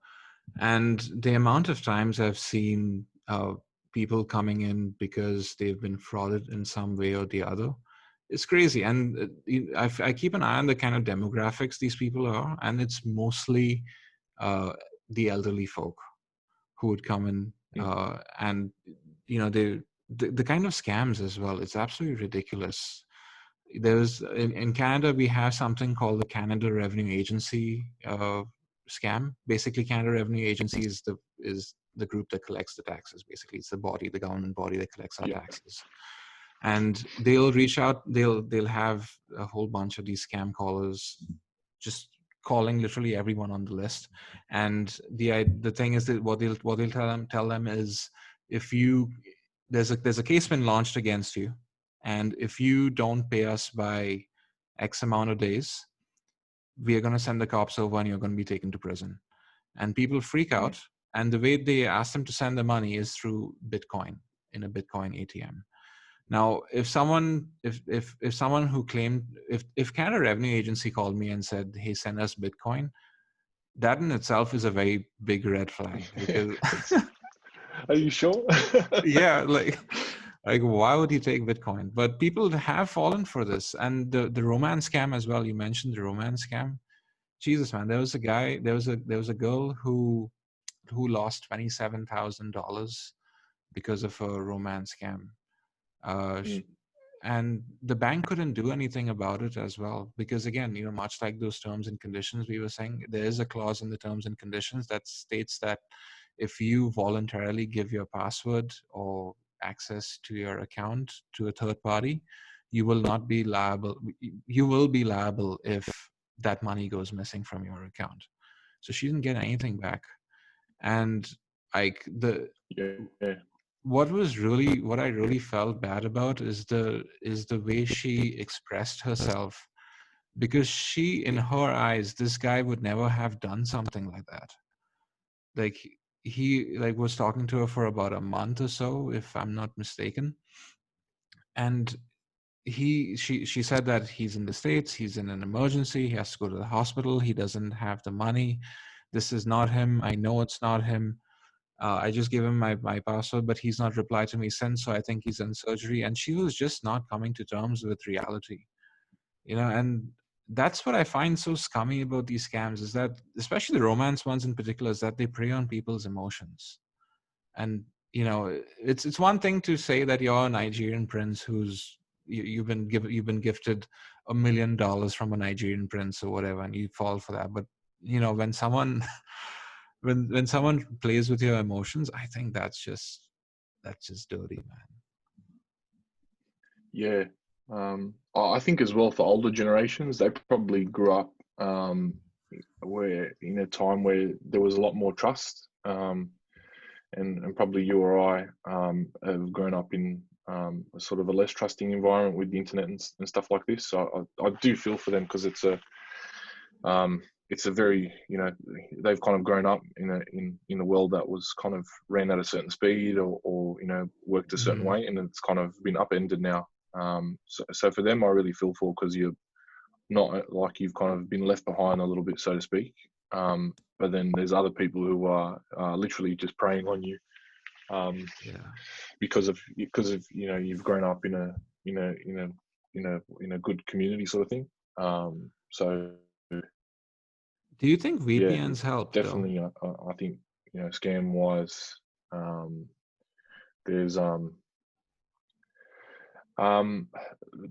and the amount of times I've seen people coming in because they've been frauded in some way or the other, it's crazy. And I keep an eye on the kind of demographics these people are, and it's mostly the elderly folk who would come in, and the kind of scams as well. It's absolutely ridiculous. There's in Canada, we have something called the Canada Revenue Agency scam. Basically, Canada Revenue Agency is the group that collects the taxes. Basically, it's the government body that collects our taxes. And they'll reach out. They'll have a whole bunch of these scam callers just calling literally everyone on the list. And the thing is that what they'll tell them is, if there's a case been launched against you, and if you don't pay us by X amount of days, we are going to send the cops over and you're going to be taken to prison. And people freak out. And the way they ask them to send the money is through Bitcoin, in a Bitcoin ATM. Now, if someone who claimed, if Canada Revenue Agency called me and said, hey, send us Bitcoin, that in itself is a very big red flag. Because are you sure? Yeah, like why would you take Bitcoin? But people have fallen for this. And the romance scam as well. You mentioned the romance scam. Jesus, man, there was a girl who lost $27,000 because of a romance scam. And the bank couldn't do anything about it as well, because again, much like those terms and conditions we were saying, there is a clause in the terms and conditions that states that if you voluntarily give your password or access to your account to a third party, you will not be liable. You will be liable if that money goes missing from your account. So she didn't get anything back. And like what I really felt bad about is the way she expressed herself, because in her eyes, this guy would never have done something like that. Like he was talking to her for about a month or so, if I'm not mistaken. And she said that he's in the States, he's in an emergency, he has to go to the hospital, he doesn't have the money. This is not him. I know it's not him. I just gave him my password, but he's not replied to me since, so I think he's in surgery. And she was just not coming to terms with reality, and that's what I find so scummy about these scams, is that, especially the romance ones in particular, is that they prey on people's emotions. And, it's one thing to say that you're a Nigerian prince who's, you've been gifted $1 million from a Nigerian prince or whatever, and you fall for that. But, when someone... when someone plays with your emotions, I think that's just dirty, man. Yeah. I think as well, for older generations, they probably grew up we're in a time where there was a lot more trust, and probably you or I have grown up in a sort of a less trusting environment with the internet and stuff like this. So I do feel for them, because it's a very, they've kind of grown up in a world that was kind of ran at a certain speed, or worked a certain way, and it's kind of been upended now. So for them, I really feel for, because you're not, like, you've kind of been left behind a little bit, so to speak. But then there's other people who are literally just preying on you, because of you've grown up in a good community, sort of thing. So Do you think yeah, VPNs help though? definitely. I think, scam wise, there's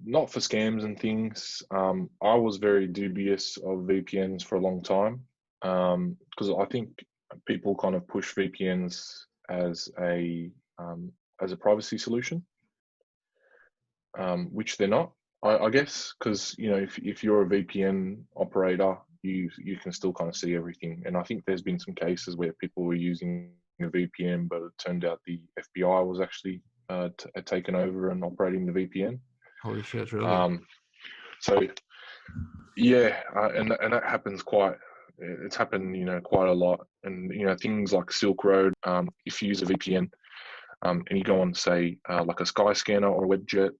not for scams and things. I was very dubious of VPNs for a long time, because I think people kind of push VPNs as a privacy solution, which they're not. I guess, because if you're a VPN operator, you can still kind of see everything. And I think there's been some cases where people were using a VPN, but it turned out the FBI was actually taken over and operating the VPN. Holy shit, really? So yeah, and that happens quite. It's happened, quite a lot. And things like Silk Road. If you use a VPN, and you go on, say, like a Skyscanner or a Webjet.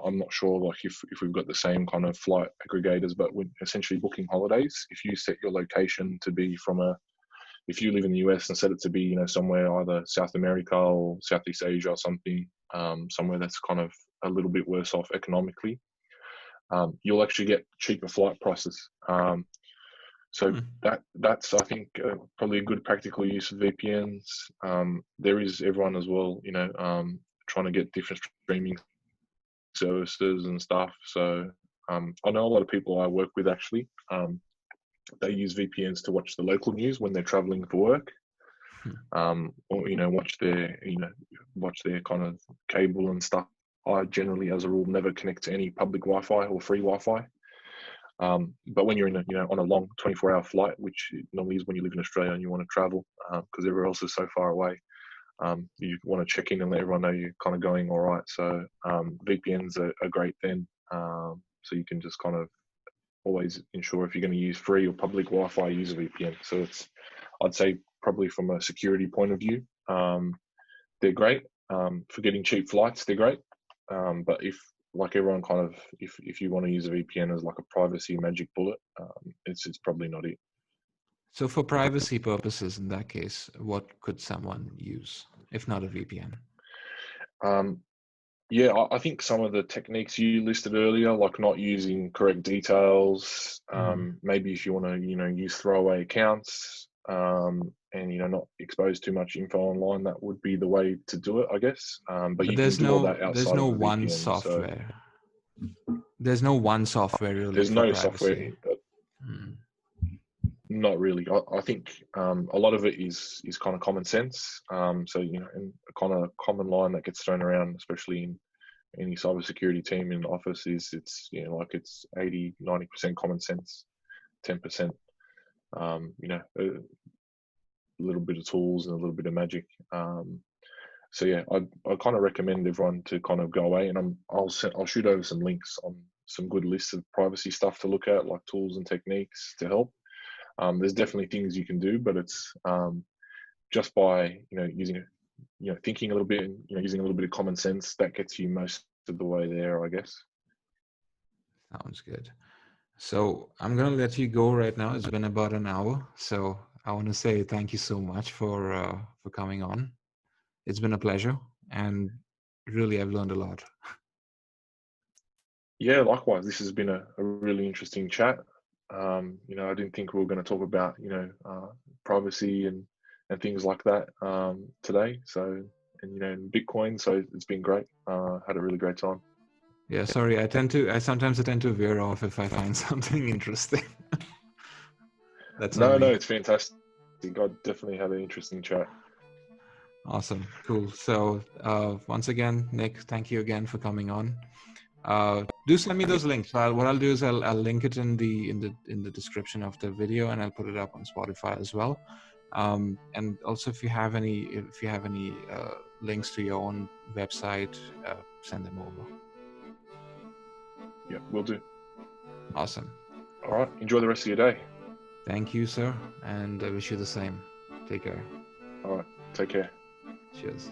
I'm not sure, like, if we've got the same kind of flight aggregators, but when essentially booking holidays, if you set your location to be if you live in the US and set it to be, somewhere either South America or Southeast Asia or something, somewhere that's kind of a little bit worse off economically, you'll actually get cheaper flight prices. So that's, I think, probably a good practical use of VPNs. There is everyone as well, trying to get different streaming services and stuff. So I know a lot of people I work with, actually, they use VPNs to watch the local news when they're traveling for work, or watch their kind of cable and stuff. I generally, as a rule, never connect to any public Wi-Fi or free Wi-Fi. But when you're on a long 24-hour flight, which normally is when you live in Australia and you want to travel, because everywhere else is so far away, you want to check in and let everyone know you're kind of going all right. So VPNs are great then. So you can just kind of always ensure, if you're going to use free or public Wi-Fi, use a VPN. So I'd say, probably from a security point of view, they're great. For getting cheap flights, they're great. But if, like everyone, kind of, if you want to use a VPN as like a privacy magic bullet, it's probably not it. So for privacy purposes, in that case, what could someone use if not a VPN? Yeah, I think some of the techniques you listed earlier, like not using correct details, maybe if you want to, use throwaway accounts, and not expose too much info online, that would be the way to do it, I guess. But you can do all that outside there's no of a one VPN. software. There's no one software really. There's for no privacy. software. Not really. I think a lot of it is kind of common sense. So and a kind of common line that gets thrown around, especially in any cybersecurity team in the office, is it's 80-90% common sense, 10% a little bit of tools and a little bit of magic. So yeah, I kind of recommend everyone to kind of go away, and I'll shoot over some links on some good lists of privacy stuff to look at, like tools and techniques to help. There's definitely things you can do, but it's just by using thinking a little bit, and using a little bit of common sense, that gets you most of the way there, I guess. Sounds good. So I'm gonna let you go right now. It's been about an hour, so I want to say thank you so much for coming on. It's been a pleasure, and really, I've learned a lot. Yeah, likewise. This has been a really interesting chat. I didn't think we were going to talk about privacy and things like that today. So, and Bitcoin. So it's been great. Had a really great time. Yeah, sorry. Sometimes I tend to veer off if I find something interesting. That's No, on me. it's fantastic. I definitely had an interesting chat. Awesome. Cool. So once again, Nik, thank you again for coming on. Do send me those links. What I'll do is I'll link it in the description of the video, and I'll put it up on Spotify as well. And also, if you have any links to your own website, send them over. Yeah, will do. Awesome. All right. Enjoy the rest of your day. Thank you, sir, and I wish you the same. Take care. All right. Take care. Cheers.